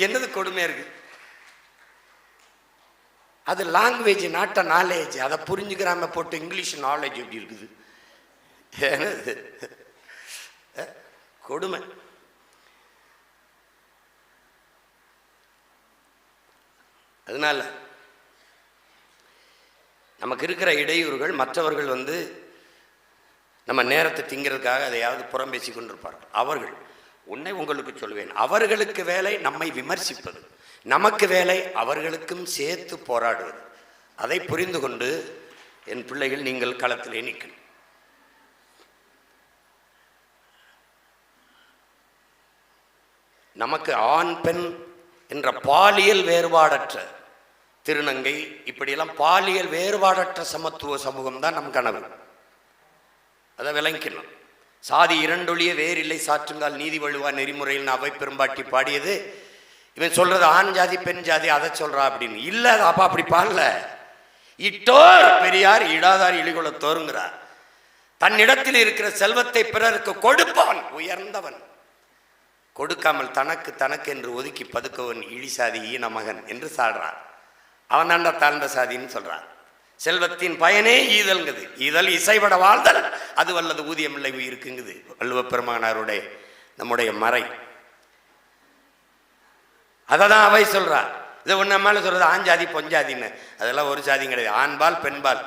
[SPEAKER 1] என்னது கொடுமையா இருக்கு? அது லாங்குவேஜ், நாட் அ நாலேஜ். அதை புரிஞ்சுக்கிறாம போட்டு இங்கிலீஷ் நாலேஜ் எப்படி இருக்குது? கொடுமை. அதனால நமக்கு இருக்கிற இடையூறுகள், மற்றவர்கள் நம்ம நேரத்தை திங்கிறதுக்காக அதையாவது புறம் பேசி கொண்டிருப்பார்கள். அவர்கள் உன்னை உங்களுக்கு சொல்வேன், அவர்களுக்கு வேலை நம்மை விமர்சிப்பது, நமக்கு வேலை அவர்களுக்கும் சேர்த்து போராடுவது. அதை புரிந்து கொண்டு என் பிள்ளைகள் நீங்கள் களத்திலே நிற்கணும். நமக்கு ஆண் பெண் என்ற பாலியல் வேறுபாடற்ற திருநங்கை, இப்படியெல்லாம் பாலியல் வேறுபாடற்ற சமத்துவ சமூகம் தான் நம் கனவு. அதை விளங்கிக்கணும். சாதி இரண்டொழிய வேறில்லை சாற்றுங்கால் நீதி வழுவா நெறிமுறையில் அவை பெரும்பாட்டி பாடியது. இவன் சொல்றது ஆண் ஜாதி பெண் ஜாதி, அதை சொல்றா அப்படின்னு இல்லை. அப்பா அப்படி பாடல. இட்டோர் பெரியார் இடாதார் இழிகொள்ள தோறுங்கிறார். தன்னிடத்தில் இருக்கிற செல்வத்தை பிறருக்கு கொடுப்பவன் உயர்ந்தவன், கொடுக்காமல் தனக்கு தனக்கு என்று ஒதுக்கி பதுக்கவன் இழிசாதி ஈன மகன் என்று சாடுறான். அவன் தாண்டா தாழ்ந்த சாதின்னு சொல்றான். செல்வத்தின் பயனே ஈதல்ங்குது. ஈதல் இசைபட வாழ்தல், அது வல்லது ஊதியம் இல்லை இருக்குங்குது வள்ளுவ பெருமானாருடைய நம்முடைய மறை. அதை தான் அவை சொல்றா. இதை ஒன்று மேலே சொல்றது ஆஞ்சாதி பொஞ்சாதின்னு, அதெல்லாம் ஒரு சாதியும் கிடையாது. ஆண்பால் பெண்பால்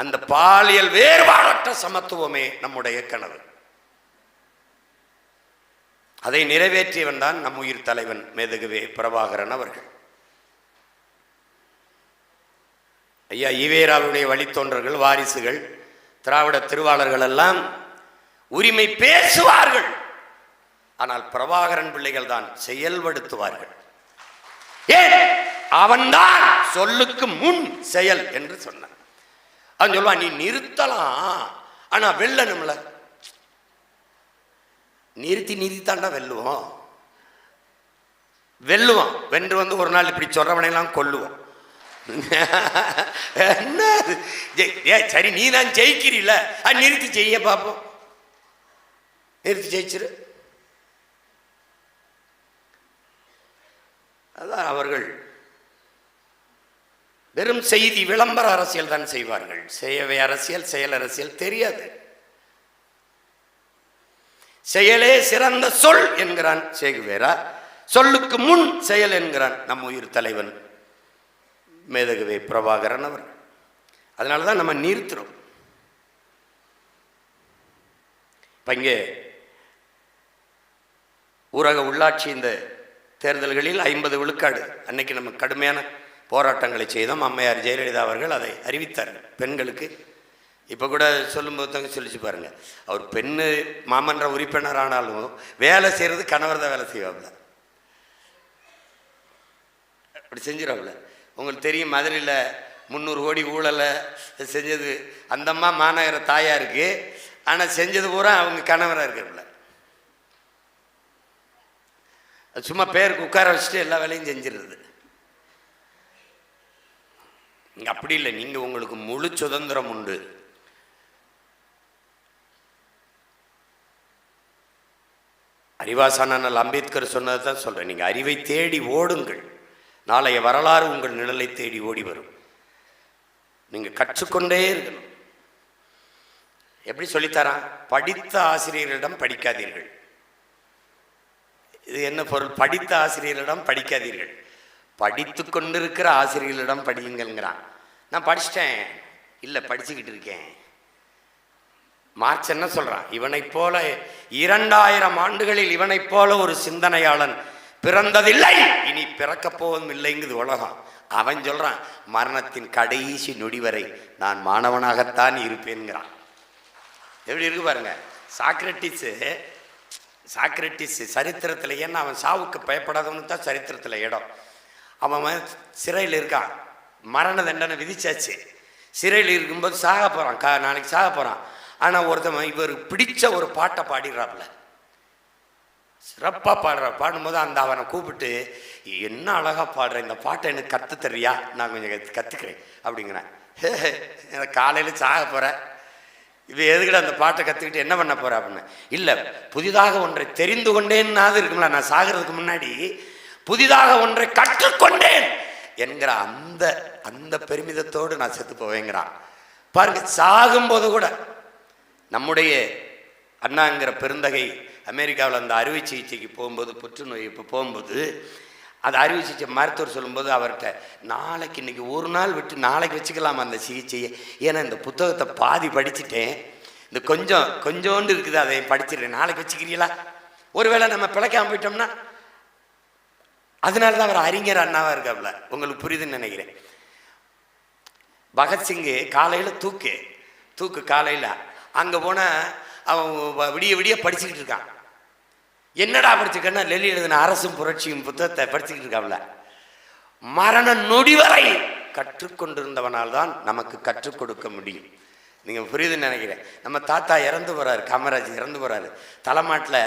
[SPEAKER 1] அந்த பாலியல் வேறுபாடற்ற சமத்துவமே நம்முடைய கனவு. அதை நிறைவேற்றியவன் தான் நம் உயிர் தலைவன் மேதகுவே பிரபாகரன் அவர்கள். ஐயா ஈவேராவுடைய வழித்தோன்றர்கள், வாரிசுகள், திராவிட திருவாளர்கள் எல்லாம் உரிமை பேசுவார்கள், ஆனால் பிரபாகரன் பிள்ளைகள் தான் செயல்படுத்துவார்கள். ஏன்? அவன்தான் சொல்லுக்கு முன் செயல் என்று சொன்னான். அவன் சொல்லுவான், நீ நிறுத்தலாம் ஆனா வெல்லணும்ல. நிறுத்தாண்டா வெல்லுவோம். வென்று ஒரு நாள் இப்படி சொல்றவனையெல்லாம் கொல்லுவோம். என்ன சரி, நீ தான் ஜெயிக்கிறீல, நிறுத்தி செய்ய பார்ப்போம். நிறுத்தி ஜெயிச்சிரு. அதான் அவர்கள் வெறும் செய்தி விளம்பர அரசியல் தான் செய்வார்கள். செய்யவே அரசியல், செயல் அரசியல் தெரியாது. செயலே சிறந்த சொல் என்கிறான் சேகுவேரா, சொல்லுக்கு முன் செயல் என்கிறான் நம் உயிர் தலைவன் மேதகுவே பிரபாகரன் அவர்கள். அதனால தான் நம்ம நிறுத்துறோம். இப்போ இங்கே ஊரக உள்ளாட்சி இந்த தேர்தல்களில் 50 விழுக்காடு அன்னைக்கு நம்ம கடுமையான போராட்டங்களை செய்தோம். அம்மையார் ஜெயலலிதா அவர்கள் அதை அறிவித்தார்கள் பெண்களுக்கு. இப்போ கூட சொல்லும்போது தாங்க சொல்லிச்சு பாருங்க, அவர் பெண்ணு மாமன்ற உறுப்பினர் ஆனாலும் வேலை செய்கிறது கணவர் தான் வேலை செய்வாப்ல, அப்படி செஞ்சிடாப்ல. உங்களுக்கு தெரியும், மதுரையில் 300 கோடி ஊழலை செஞ்சது அந்த அம்மா மாநகர தாயா இருக்கு, ஆனால் செஞ்சது பூரா அவங்க கணவராக இருக்கிறப்பல. சும்மா பேருக்கு உட்கார வச்சுட்டு எல்லா வேலையும் செஞ்சிடுறது. இங்கே அப்படி இல்லை, நீங்கள் உங்களுக்கு முழு சுதந்திரம் உண்டு. அறிவாசான அம்பேத்கர் சொன்னதை தான் சொல்கிறேன். நீங்கள் அறிவை தேடி ஓடுங்கள், நாளைய வரலாறு உங்கள் நிழலை தேடி ஓடி வரும். நீங்கள் கற்றுக்கொண்டே இருக்கணும். எப்படி சொல்லித்தரான்? படித்த ஆசிரியரிடம் படிக்காதீர்கள். இது என்ன பொருள்? படித்த ஆசிரியரிடம் படிக்காதீர்கள், படித்து கொண்டிருக்கிற ஆசிரியர்களிடம் படியுங்கள்ங்கிறான். நான் படிச்சிட்டேன் இல்லை, படிச்சுக்கிட்டு இருக்கேன். மார்க்ஸ் என்ன சொல்றான்? இவனைப் போல 2000 ஆண்டுகளில் இவனைப் போல ஒரு சிந்தனையாளன் பிறந்ததில்லை, இனி பிறக்கப் போவதும் இல்லைங்குது உலகம். அவன் சொல்றான், மரணத்தின் கடைசி நொடி வரை நான் மாணவனாகத்தான் இருப்பேன்கிறான். எப்படி இருக்கு பாருங்க. சாக்ரட்டிஸ் சரித்திரத்தில், ஏன்னா அவன் சாவுக்கு பயப்படாதவனு தான் சரித்திரத்தில் இடம். அவன் சிறையில் இருக்கான், மரண தண்டனை விதிச்சாச்சு. சிறையில் இருக்கும்போது சாக போகிறான், நாளைக்கு சாக போகிறான். ஆனால் ஒருத்தவன் இவர் பிடிச்ச ஒரு பாட்டை பாடிடுறாப்புல, சிறப்பாக பாடும்போது அந்த அவனை கூப்பிட்டு, என்ன அழகாக பாடுற, இந்த பாட்டை எனக்கு கற்றுத்தரியா, நான் கொஞ்சம் கற்றுக்கிறேன் அப்படிங்கிறேன். காலையில் சாக போகிறேன், இது எதுக்கிட்ட அந்த பாட்டை கற்றுக்கிட்டு என்ன பண்ண போகிற அப்படின்னு. இல்லை, புதிதாக ஒன்றை தெரிந்து கொண்டேன்னாது இருக்குங்களா, நான் சாகிறதுக்கு முன்னாடி புதிதாக ஒன்றை கற்றுக்கொண்டேன் என்கிற அந்த பெருமிதத்தோடு நான் செத்து போவேங்கிறான் பாருங்க. சாகும்போது கூட நம்முடைய அண்ணாங்கிற பெருந்தகை அமெரிக்காவில் அந்த அறுவை சிகிச்சைக்கு போகும்போது, புற்றுநோய் இப்போ போகும்போது, அது அறுவை சிகிச்சை மருத்துவர் சொல்லும்போது அவர்கிட்ட, நாளைக்கு இன்னைக்கு ஒரு நாள் விட்டு நாளைக்கு வச்சுக்கலாமா அந்த சிகிச்சையை, ஏன்னா இந்த புத்தகத்தை பாதி படிச்சுட்டேன், இந்த கொஞ்சோண்டு இருக்குது அதை படிச்சிடுறேன், நாளைக்கு வச்சுக்கிறீங்களா, ஒருவேளை நம்ம பிழைக்காம போயிட்டோம்னா. அதனால தான் அவர் அறிஞர் அண்ணாவாக இருக்காப்புல. உங்களுக்கு புரியுதுன்னு நினைக்கிறேன். பகத்சிங்கு காலையில் தூக்கு காலையில் அங்கே போனால் அவன் விடிய படிச்சுக்கிட்டு இருக்கான். என்னடா படிச்சுக்கன்னா, லெல்லி எழுதின அரசும் புரட்சியும் புத்தகத்தை படிச்சுக்கிட்டு இருக்காப்புல. மரண நொடி வரை கற்றுக்கொண்டிருந்தவனால் தான் நமக்கு கற்றுக் கொடுக்க முடியும். நீங்கள் புரியுதுன்னு நினைக்கிறேன். நம்ம தாத்தா இறந்து போகிறாரு, காமராஜ் இறந்து போகிறாரு. தலைமாட்டில்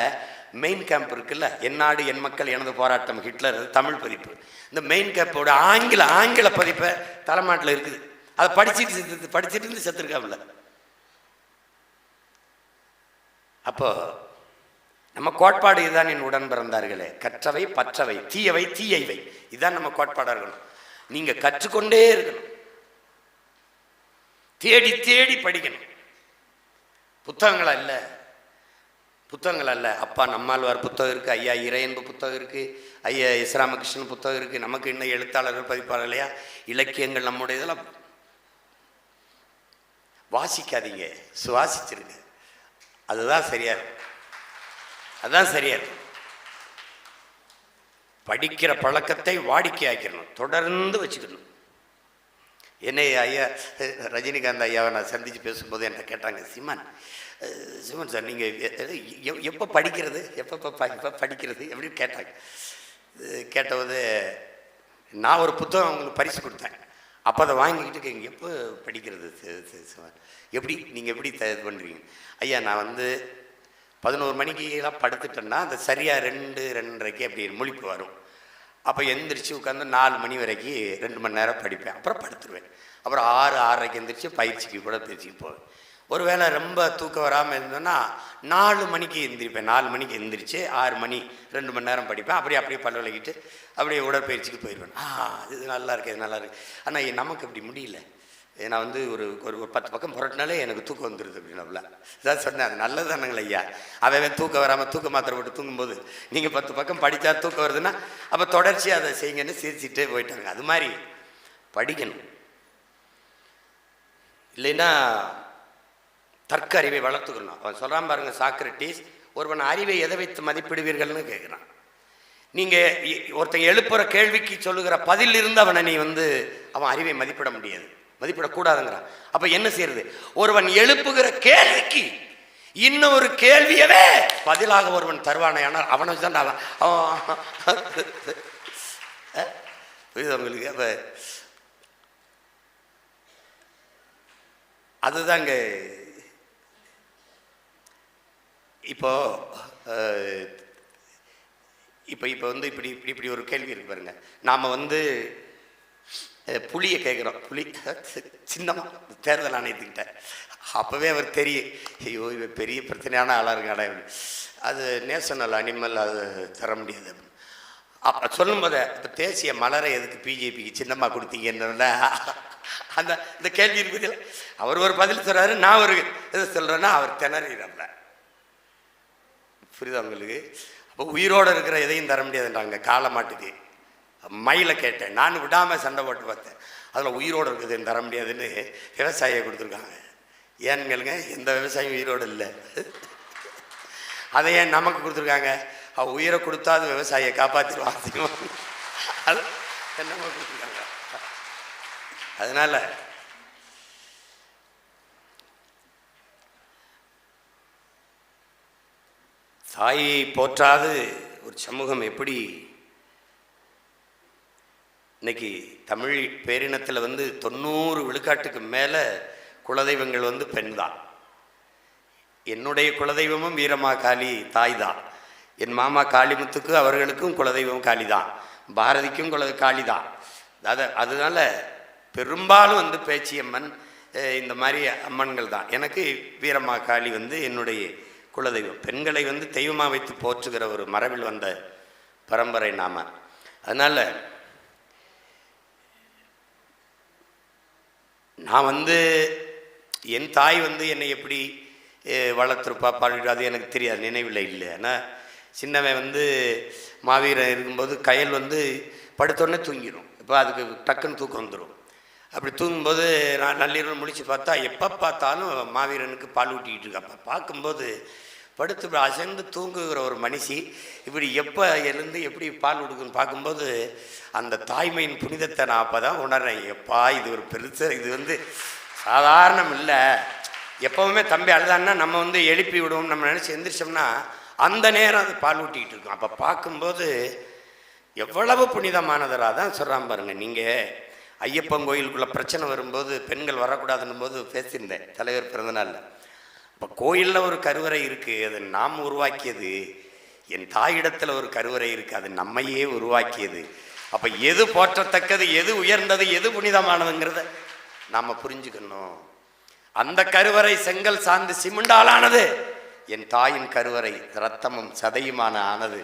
[SPEAKER 1] மெயின் கேம்ப் இருக்குல்ல, என் நாடு என் மக்கள் எனது போராட்டம், ஹிட்லர் தமிழ் பதிப்பு. இந்த மெயின் கேம்போட ஆங்கில பதிப்பை தலைமாட்டில் இருக்குது. அதை படிச்சுட்டு இருந்து செத்துருக்காமல. அப்போ நம்ம கோட்பாடு இதுதான். என் உடன் பிறந்தார்களே, கற்றவை பற்றவை, தீயவை தீயவை, இதுதான் நம்ம கோட்பாடாக இருக்கணும். நீங்க கற்றுக்கொண்டே இருக்கணும், தேடி தேடி படிக்கணும். புத்தகங்கள் அல்ல. அப்பா நம்மாழ்வார் புத்தகம் இருக்குது, ஐயா இறையன்பு புத்தகம் இருக்குது, ஐயா எஸ் ராமகிருஷ்ணன் புத்தகம் இருக்குது. நமக்கு இன்னும் எழுத்தாளர்கள் பதிப்பாளர் இல்லையா, இலக்கியங்கள் நம்முடைய இதெல்லாம் வாசிக்காதீங்க, சுவாசிச்சிருங்க. அதுதான் சரியா இருக்கும். படிக்கிற பழக்கத்தை வாடிக்கை ஆக்கிடணும், தொடர்ந்து வச்சுக்கணும். என்னை ஐயா ரஜினிகாந்த் ஐயாவை நான் சந்தித்து பேசும்போது என்கிட்ட கேட்டாங்க, சிமன் சார் நீங்கள் எப்போ படிக்கிறது எப்படின்னு கேட்டாங்க. கேட்டபோது நான் ஒரு புத்தகம் அவங்களுக்கு பரிசு கொடுத்தேன். அப்போ அதை வாங்கிக்கிட்டு எப்போ படிக்கிறது எப்படி நீங்கள் எப்படி இது பண்ணுறீங்க? ஐயா நான் 11 மணிக்கெல்லாம் படுத்துட்டேன்னா அந்த சரியாக 2-2:30 அப்படி முழிப்பு வரும். அப்போ எந்திரிச்சு உட்காந்து 4 மணி வரைக்கும் 2 மணி நேரம் படிப்பேன். அப்புறம் படுத்துருவேன். அப்புறம் 6-6:30 எந்திரிச்சு பயிற்சிக்கு போவேன். ஒரு வேளை ரொம்ப தூக்கம் வராமல் இருந்தோன்னா 4 மணிக்கு எந்திரிப்பேன். 4 மணிக்கு எந்திரிச்சு 6 மணி 2 மணி நேரம் படிப்பேன். அப்படியே பல் விளக்கிட்டு அப்படியே உடற்பயிற்சிக்கு போயிடுவேன். இது நல்லா இருக்கு. ஆனால் நமக்கு அப்படி முடியல. நான் ஒரு 10 பக்கம் புரட்டினாலே எனக்கு தூக்கம் வந்துடுது அப்படின்னால இதான் சொன்னேன். அது நல்லது தானுங்களே ஐயா. அவன் தூக்கம் வராமல் தூக்க மாத்திரை போட்டு தூங்கும்போது நீங்கள் 10 பக்கம் படித்தா தூக்கம் வருதுன்னா அப்போ தொடர்ச்சியாக அதை செய்யுங்கன்னு சிரிச்சுட்டே போயிட்டாங்க. அது மாதிரி படிக்கணும். இல்லைன்னா தர்க்க அறிவை வளர்த்துக்கணும். அவன் சொல்கிறான் பாருங்க, சாக்ரட்டிஸ் ஒருவன் அறிவை எதை வைத்து மதிப்பிடுவீர்கள்னு கேட்குறான். நீங்கள் ஒருத்தன் எழுப்புற கேள்விக்கு சொல்லுகிற பதில் இருந்து அவனை நீ அவன் அறிவை மதிப்பிட முடியாது, மதிப்பிடக்கூடாதுங்கிறான். அப்போ என்ன செய்யறது? ஒருவன் எழுப்புகிற கேள்விக்கு இன்னொரு கேள்வியவே பதிலாக ஒருவன் தருவானே, ஆனால் அவனை தான் அவன் புரியுது உங்களுக்கு? அப்போ அதுதாங்க. இப்போ இப்படி ஒரு கேள்வி இருக்கு பாருங்க. நாம் புளியை கேட்குறோம். புளி சின்னமாக தேர்தல் ஆணையத்துக்கிட்ட அப்போவே அவர் தெரியும், ஐயோ இவ பெரிய பிரச்சனையான ஆளாக இருக்காடா, அது நேஷனல் அனிமல், அது தர முடியாது அப்படின்னு. அப்போ சொல்லும்போது இப்போ தேசிய மலரை எதுக்கு பிஜேபிக்கு சின்னமாக கொடுத்தீங்கன்னு இந்த கேள்வி இருக்குதில்ல. அவர் ஒரு பதில் சொல்கிறாரு, நான் ஒரு இதை சொல்கிறேன்னா அவர் திணறிடல. புரியுதா உங்களுக்கு? அப்போ உயிரோடு இருக்கிற எதையும் தர முடியாதுன்றாங்க. காளை மாட்டுக்கு மயிலை கேட்டேன், நான் விடாமல் சண்டை போட்டு பார்த்தேன், அதில் உயிரோடு இருக்குது தர முடியாதுன்னு விவசாயியை கொடுத்துருக்காங்க. ஏன்னு கேளுங்க, எந்த விவசாயம் உயிரோடு இல்லை. அதை ஏன் நமக்கு கொடுத்துருக்காங்க? உயிரை கொடுத்தா அது விவசாயியை காப்பாற்றிடுவாங்க. அது என்னமா கொடுத்துருக்காங்க. அதனால் தாயை போற்றாது ஒரு சமூகம் எப்படி? இன்னைக்கு தமிழ் பேரினத்தில் 90 விழுக்காட்டுக்கு மேலே குலதெய்வங்கள் பெண் தான். என்னுடைய குலதெய்வமும் வீரமா காளி தாய் தான். என் மாமா காளிமுத்துக்கு அவர்களுக்கும் குலதெய்வம் காளி தான். பாரதிக்கும் காளி தான். அதனால பெரும்பாலும் பேச்சியம்மன் இந்த மாதிரி அம்மன்கள் தான். எனக்கு வீரமா காளி என்னுடைய குலதெய்வம். பெண்களை தெய்வமாக வைத்து போற்றுகிற ஒரு மரபில் வந்த பரம்பரை நாம. அதனால் நான் என் தாய் என்னை எப்படி வளர்த்துருப்பா பாடு அது எனக்கு தெரியாது, நினைவில் இல்லை. ஆனால் சின்னவன் மாவீரன் இருக்கும்போது கயல் படுத்தோடனே தூங்கிடும். இப்போ அதுக்கு டக்குன்னு தூக்கம் வந்துடும். அப்படி தூங்கும்போது நான் நள்ளிரவு முழிச்சு பார்த்தா எப்போ பார்த்தாலும் மாவீரனுக்கு பால் ஊட்டிக்கிட்டு இருக்கப்போ பார்க்கும்போது படுத்து அசைந்து தூங்குகிற ஒரு மனுஷி இப்படி எப்போ எழுந்து எப்படி பால் கொடுக்குன்னு பார்க்கும்போது அந்த தாய்மையின் புனிதத்தை நான் அப்போ தான் உணர்றேன். எப்பா இது ஒரு பெருசு, இது சாதாரணம் இல்லை. எப்போவுமே தம்பி அழுதான்னா நம்ம எழுப்பி விடுவோம், நம்ம நினச்சி எந்திரிச்சோம்னா அந்த நேரம் அது பால் ஊட்டிக்கிட்டு இருக்கோம். அப்போ பார்க்கும்போது எவ்வளவு புனிதமானதராக தான் சொல்கிறான் பாருங்கள். நீங்கள் ஐயப்பன் கோயிலுக்குள்ளே பிரச்சனை வரும்போது பெண்கள் வரக்கூடாதுன்னும் போது பேசியிருந்தேன் தலைவர் பிறந்தநாளில். இப்போ கோயிலில் ஒரு கருவறை இருக்குது, அது நாம் உருவாக்கியது. என் தாயிடத்தில் ஒரு கருவறை இருக்குது, அது நம்மையே உருவாக்கியது. அப்போ எது போற்றத்தக்கது, எது உயர்ந்தது, எது புனிதமானதுங்கிறத நாம புரிஞ்சுக்கணும். அந்த கருவறை செங்கல் சார்ந்து சிமெண்டாலானது, என் தாயின் கருவறை ரத்தமும் சதையுமான ஆனது.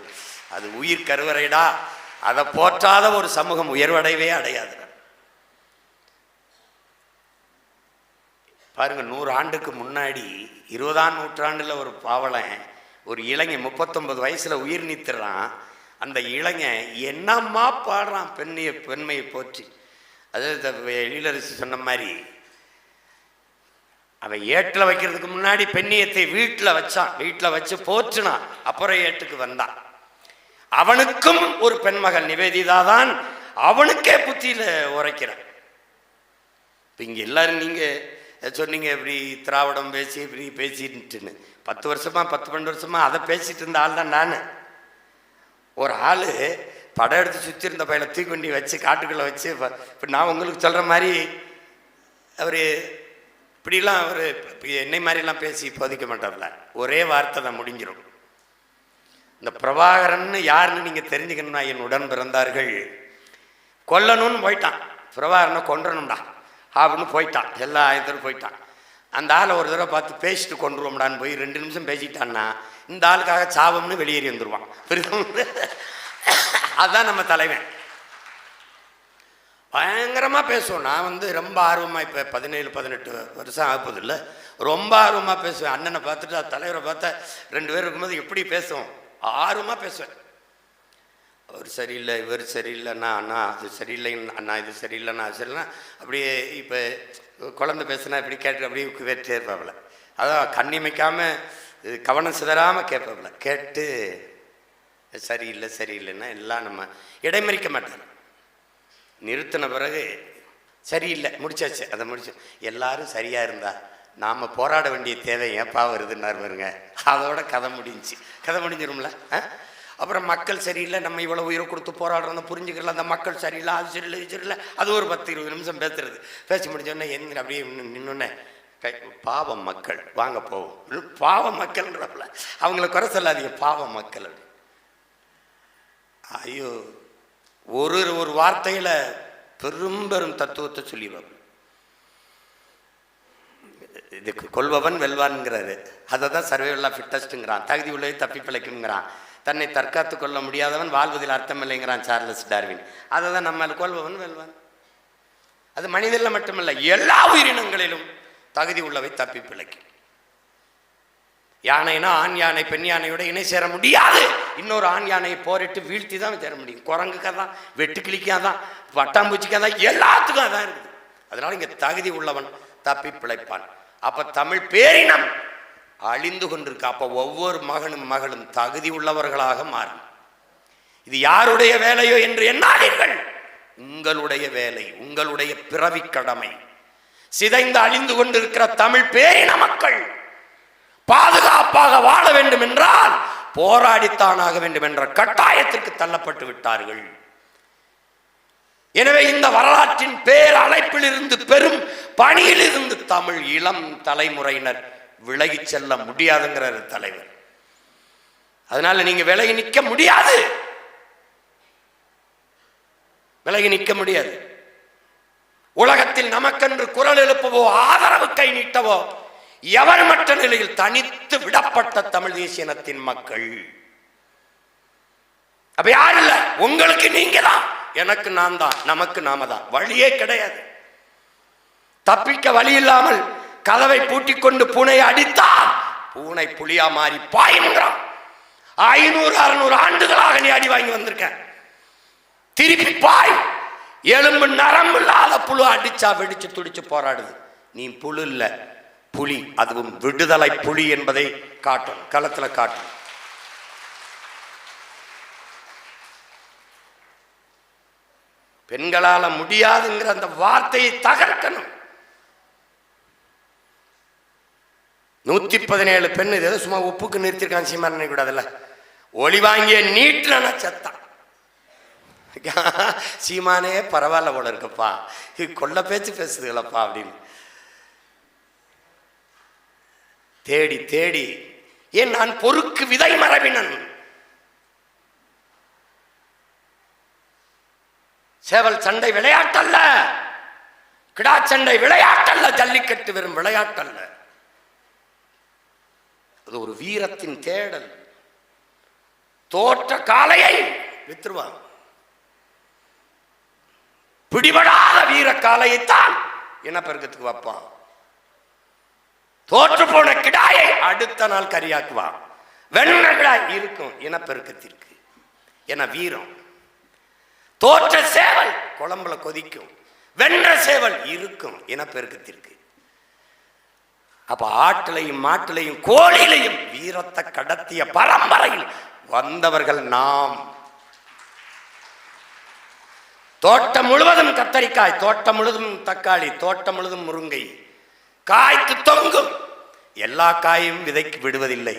[SPEAKER 1] அது உயிர் கருவறைடா. அதை போற்றாத ஒரு சமூகம் உயர்வடையவே அடையாது. பாருங்க, 100 ஆண்டுக்கு முன்னாடி 20ஆம் நூற்றாண்டுல ஒரு பாவலன், ஒரு இளைஞன் 39 வயசுல உயிர் நீத்துறான். அந்த இளைஞன் என்னம்மா பாடுறான், பெண்மையை போற்றி. அதாவது எழிலரசி சொன்ன மாதிரி, அவன் ஏட்டில் வைக்கிறதுக்கு முன்னாடி பெண்ணியத்தை வீட்டில் வச்சான், வீட்டில் வச்சு போற்றுனான். அப்புறம் ஏட்டுக்கு வந்தான். அவனுக்கும் ஒரு பெண்மகள் நிவேதிதா தான் அவனுக்கே புத்தியில உரைக்கிறான். இப்போ இங்கே எல்லாரும் நீங்கள் சொன்னீங்க இப்படி திராவிடம் பேசி இப்படி பேசிட்டுன்னு, 10 வருஷமா 10-12 வருஷமா அதை பேசிட்டு இருந்த ஆள் தான் நான். ஒரு ஆள் படம் எடுத்து சுற்றி இருந்த பையில தூக்கி வண்டி வச்சு காட்டுக்குள்ளே வச்சு, இப்போ நான் உங்களுக்கு சொல்கிற மாதிரி அவர் இப்படிலாம் அவர் என்னை மாதிரிலாம் பேசி போதிக்க மாட்டார்ல. ஒரே வார்த்தை தான் முடிஞ்சிடும். இந்த பிரபாகரன் யாருன்னு நீங்கள் தெரிஞ்சுக்கணும்னா, என் உடன் பிறந்தார்கள், கொல்லணும்னு போயிட்டான். பிரபாகரனை கொன்றணும்டா அப்படின்னு போயிட்டான். எல்லா ஆயுதரும் போயிட்டான். அந்த ஆளை ஒரு தடவை பார்த்து பேசிட்டு கொண்டுருவோம்டான்னு போய் 2 நிமிஷம் பேசிட்டான்னா, இந்த ஆளுக்காக சாபம்னு வெளியேறி வந்துடுவான். அதுதான் நம்ம தலைவன். பயங்கரமாக பேசுவோம். நான் ரொம்ப ஆர்வமாக, இப்போ 17-18 வருஷம் ஆகுது இல்லை, ரொம்ப ஆர்வமாக பேசுவேன். அண்ணனை பார்த்துட்டு தலைவரை பார்த்தா 2 பேர் இருக்கும்போது எப்படி பேசுவோம், ஆர்வமாக பேசுவேன். அவர் சரியில்லை, இவர் சரியில்லைண்ணா, அண்ணா அது சரியில்லை, அண்ணா இது சரியில்லைண்ணா அது சரியில்லைண்ணா, அப்படியே இப்போ குழந்தை பேசுனா இப்படி கேட்டு அப்படியே கேட்டே இருப்பாப்புல. அதான் கண்ணிமைக்காமல் கவனம் சிதறாமல் கேட்பாப்புல. கேட்டு சரியில்லை சரியில்லைன்னா எல்லாம் நம்ம இடைமறிக்க மாட்டாங்க. நிறுத்தின பிறகு சரியில்லை முடிச்சாச்சு, அதை முடிச்சு எல்லாரும் சரியாக இருந்தா நாம் போராட வேண்டிய தேவை ஏப்பா வருதுன்னாரு பாருங்க. அதோட கதை முடிஞ்சிரும்ல. அப்புறம் மக்கள் சரியில்லை, நம்ம இவ்வளோ உயிரை கொடுத்து போராடுறோம் புரிஞ்சுக்கலாம். அந்த மக்கள் சரியில்லை, அது சரியில்லை, இது சரியில்லை, அது ஒரு 10-20 நிமிஷம் பேசுறது. பேசி முடிஞ்சோடனே என்ன அப்படியே நின்றுனே பாவம் மக்கள் வாங்க போவோம். பாவம் மக்கள்ன்றப்பல அவங்கள குறை சொல்லாதீங்க, பாவம் மக்கள் அப்படி. ஐயோ, ஒரு வார்த்தையில் பெரும் தத்துவத்தை சொல்லிடுவாங்க. இதுக்கு கொள்பவன் வெல்வான்ங்கிறாரு. அதை தான் சர்வைவல் ஃபிட்டஸ்ட்டுங்கிறான். தகுதி உள்ளதை தப்பி பிழைக்குங்கிறான். தன்னை தற்காத்து கொள்ள முடியாதவன் வாழ்வதில் அர்த்தம் இல்லைங்கிறான் சார்லஸ் டார்வின். அதை தான் நம்ம கொள்பவன் வெல்வான். அது மனிதனில் மட்டுமல்ல, எல்லா உயிரினங்களிலும் தகுதி உள்ளவை தப்பி பிழைக்கும். யானைனா ஆண் யானை பெண் யானையோட இணை சேர முடியாது. இன்னொரு ஆண் யானையை போரிட்டு வீழ்த்தி தான் சேர முடியும். குரங்குக்காக தான், வெட்டுக்கிளிக்காக தான், பட்டாம்பூச்சிக்காக தான், எல்லாத்துக்கும் அதான் இருக்குது. அதனால இங்கே தகுதி உள்ளவன் தப்பி பிழைப்பான். அப்போ தமிழ் பேரினம் அழிந்து கொண்டிருக்கு. அப்போ ஒவ்வொரு மகளும் தகுதி உள்ளவர்களாக மாறும். இது யாருடைய வேலையோ என்று எண்ணாதீர்கள். உங்களுடைய வேலை, உங்களுடைய பிறவி கடமை. சிதைந்து அழிந்து கொண்டிருக்கிற தமிழ் பேரின மக்கள் பாதுகாப்பாக வாழ வேண்டும் என்றால் போராடித்தானாக வேண்டும் என்ற கட்டாயத்திற்கு தள்ளப்பட்டு விட்டார்கள். எனவே இந்த வரலாற்றின் பேரழைப்பில் இருந்து, பெரும் பணியில் இருந்து தமிழ் இளம் தலைமுறையினர் விலகி செல்ல முடியாதுங்கிறார் தலைவர். அதனால நீங்க விலகி நிற்க முடியாது, விலகி நிற்க முடியாது. உலகத்தில் நமக்கென்று குரல் எழுப்பவோ ஆதரவு கை நீட்டவோ எவர் மற்ற நிலையில் தனித்து விடப்பட்ட தமிழ் தேசிய இனத்தின் மக்கள். அப்ப யார் இல்ல, உங்களுக்கு நீங்க தான், எனக்கு நான் தான், நமக்கு நாம தான். வழியே கிடையாது. தப்பிக்க வழி இல்லாமல் கதவை பூட்டிக் கொண்டு பூனையை அடித்தால் பூனை புலியா மாறி பாயுங்கிறான். 500-600 ஆண்டுகளாக நீ அடி வாங்கி வந்திருக்க, திருப்பி பாய். எலும்பு நரம்பு இல்லாத புழு அடிச்சா வெடிச்சு துடிச்சு போராடுது. நீ புழு இல்ல, புலி. அதுவும் விடுதலை புலி என்பதை காட்டும், களத்துல காட்டும். பெண்களால முடியாதுங்கிற அந்த வார்த்தையை தகர்க்கணும். 117 பெண் இது சும்மா உப்புக்கு நிறுத்திருக்கான். சீமான் நினைக்க கூடாதுல்ல. ஒளி வாங்கிய நீட்டுனா செத்தான். சீமானே பரவாயில்ல போல இருக்கப்பா, கொள்ள பேச்சு பேசுதுகளப்பா அப்படின்னு தேடி தேடி. ஏன் நான் பொறுக்கு விதை மரபினன். சேவல் சண்டை விளையாட்டல்ல, கிடாச்சண்டை விளையாட்டல்ல, ஜல்லிக்கட்டு வெறும் விளையாட்டல்ல, அது ஒரு வீரத்தின் தேடல். தோற்ற காளையை வித்துருவாங்க, பிடிபடாத வீர காளையைத்தான் இனப்பெருக்கத்துக்கு வைப்பான். தோற்று போன கிடாயை அடுத்த நாள் கரியாக்குவான். வெண்ண கிடாய் இருக்கும் இனப்பெருக்கத்திற்கு, என வீரம். தோற்ற சேவல் குழம்புல கொதிக்கும், வென்ற சேவல் இருக்கும் இனப்பெருக்கத்திற்கு. அப்ப ஆட்டிலையும் மாட்டிலையும் கோழிலையும் வீரத்தை கடத்திய பரம்பரையில் வந்தவர்கள் நாம். தோட்டம் முழுவதும் கத்தரிக்காய், தோட்டம் முழுதும் தக்காளி, தோட்டம் முழுதும் முருங்கை, காய்க்கு தொங்கும். எல்லா காயும் விதைக்கு விடுவதில்லை.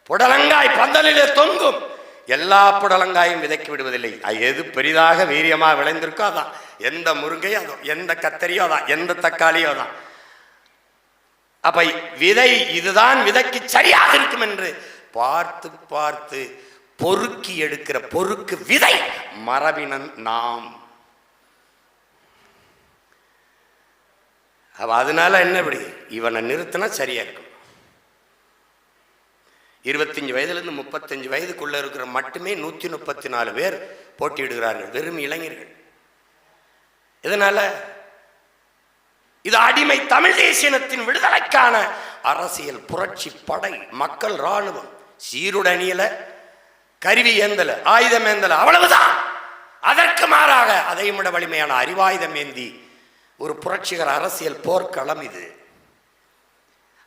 [SPEAKER 1] புடலங்காய் பந்தலிலே தொங்கும், எல்லா புடலங்காயும் விதைக்கு விடுவதில்லை. எது பெரிதாக வீரியமா விளைந்திருக்கோ அதான். எந்த முருங்கையோ அதோ, எந்த கத்தரியோ அதான், எந்த தக்காளியோ தான். அப்ப விதை இதுதான் விதைக்கு சரியாக இருக்கும் என்று பார்த்து பார்த்து பொறுக்கி எடுக்கிற பொறுக்கு விதை மரபினன் நாம். அதனால என்ன, இப்படி இவனை நிறுத்தினா சரியா இருக்கும். 25 வயதுலேருந்து 35 வயதுக்குள்ள இருக்கிற மட்டுமே 134 பேர் போட்டியிடுகிறார்கள், வெறும் இளைஞர்கள். இதனால இது அடிமை தமிழ் தேசியத்தின் விடுதலைக்கான அரசியல் புரட்சி படை, மக்கள் இராணுவம். சீருடனியல, கருவி ஏந்தல, ஆயுதம் ஏந்தல, அவ்வளவுதான். அதற்கு மாறாக அதையும் விட வலிமையான அறிவாயுதம் ஏந்தி ஒரு புரட்சிகர அரசியல் போர்க்களம் இது.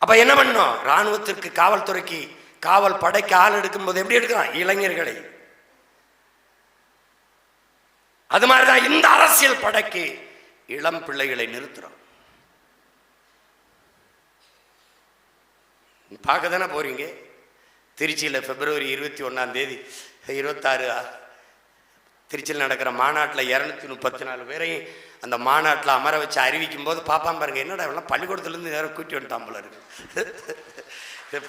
[SPEAKER 1] அப்ப என்ன பண்ணும், இராணுவத்திற்கு காவல்துறைக்கு காவல் படைக்கு ஆள் எடுக்கும் போது எப்படி எடுக்கிறான், இளைஞர்களை. அது மாதிரிதான் இந்த அரசியல் படைக்கு இளம் பிள்ளைகளை நிறுத்துறோம். பார்க்க தானே போறீங்க. திருச்சியில் பிப்ரவரி 21 26 திருச்சியில் நடக்கிற மாநாட்டில் 234 பேரையும் அந்த மாநாட்டில் அமர வச்சு அறிவிக்கும் போது பார்ப்பான் பாருங்க, என்னடா இவெல்லாம் பள்ளிக்கூடத்துலேருந்து நேரம் கூட்டி வந்துட்டான் போல இருக்கு.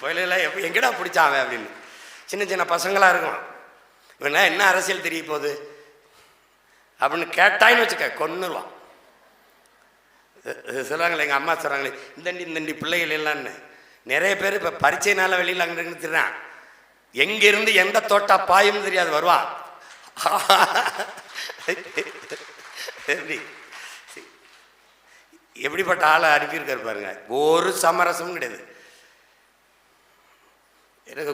[SPEAKER 1] புயலெல்லாம் எங்கடா பிடிச்சாங்க அப்படின்னு. சின்ன சின்ன பசங்களாக இருக்கும். இவனா என்ன அரசியல் தெரிய போகுது அப்படின்னு கேட்டாயின்னு வச்சுக்க, கொன்னுருவான். சொல்லுவாங்களே, எங்கள் அம்மா சொல்கிறாங்களே, இந்தண்டி பிள்ளைகள் எல்லான்னு. நிறைய பேர் இப்போ பரீட்சைனால வெளியில் அங்கே திறான். எங்கிருந்து எந்த தோட்டா பாயும் தெரியாது, வருவான். எப்படிப்பட்ட ஆளை அனுப்பியிருக்காரு பாருங்க. ஒரு சமரசமும் கிடையாது. எனக்கு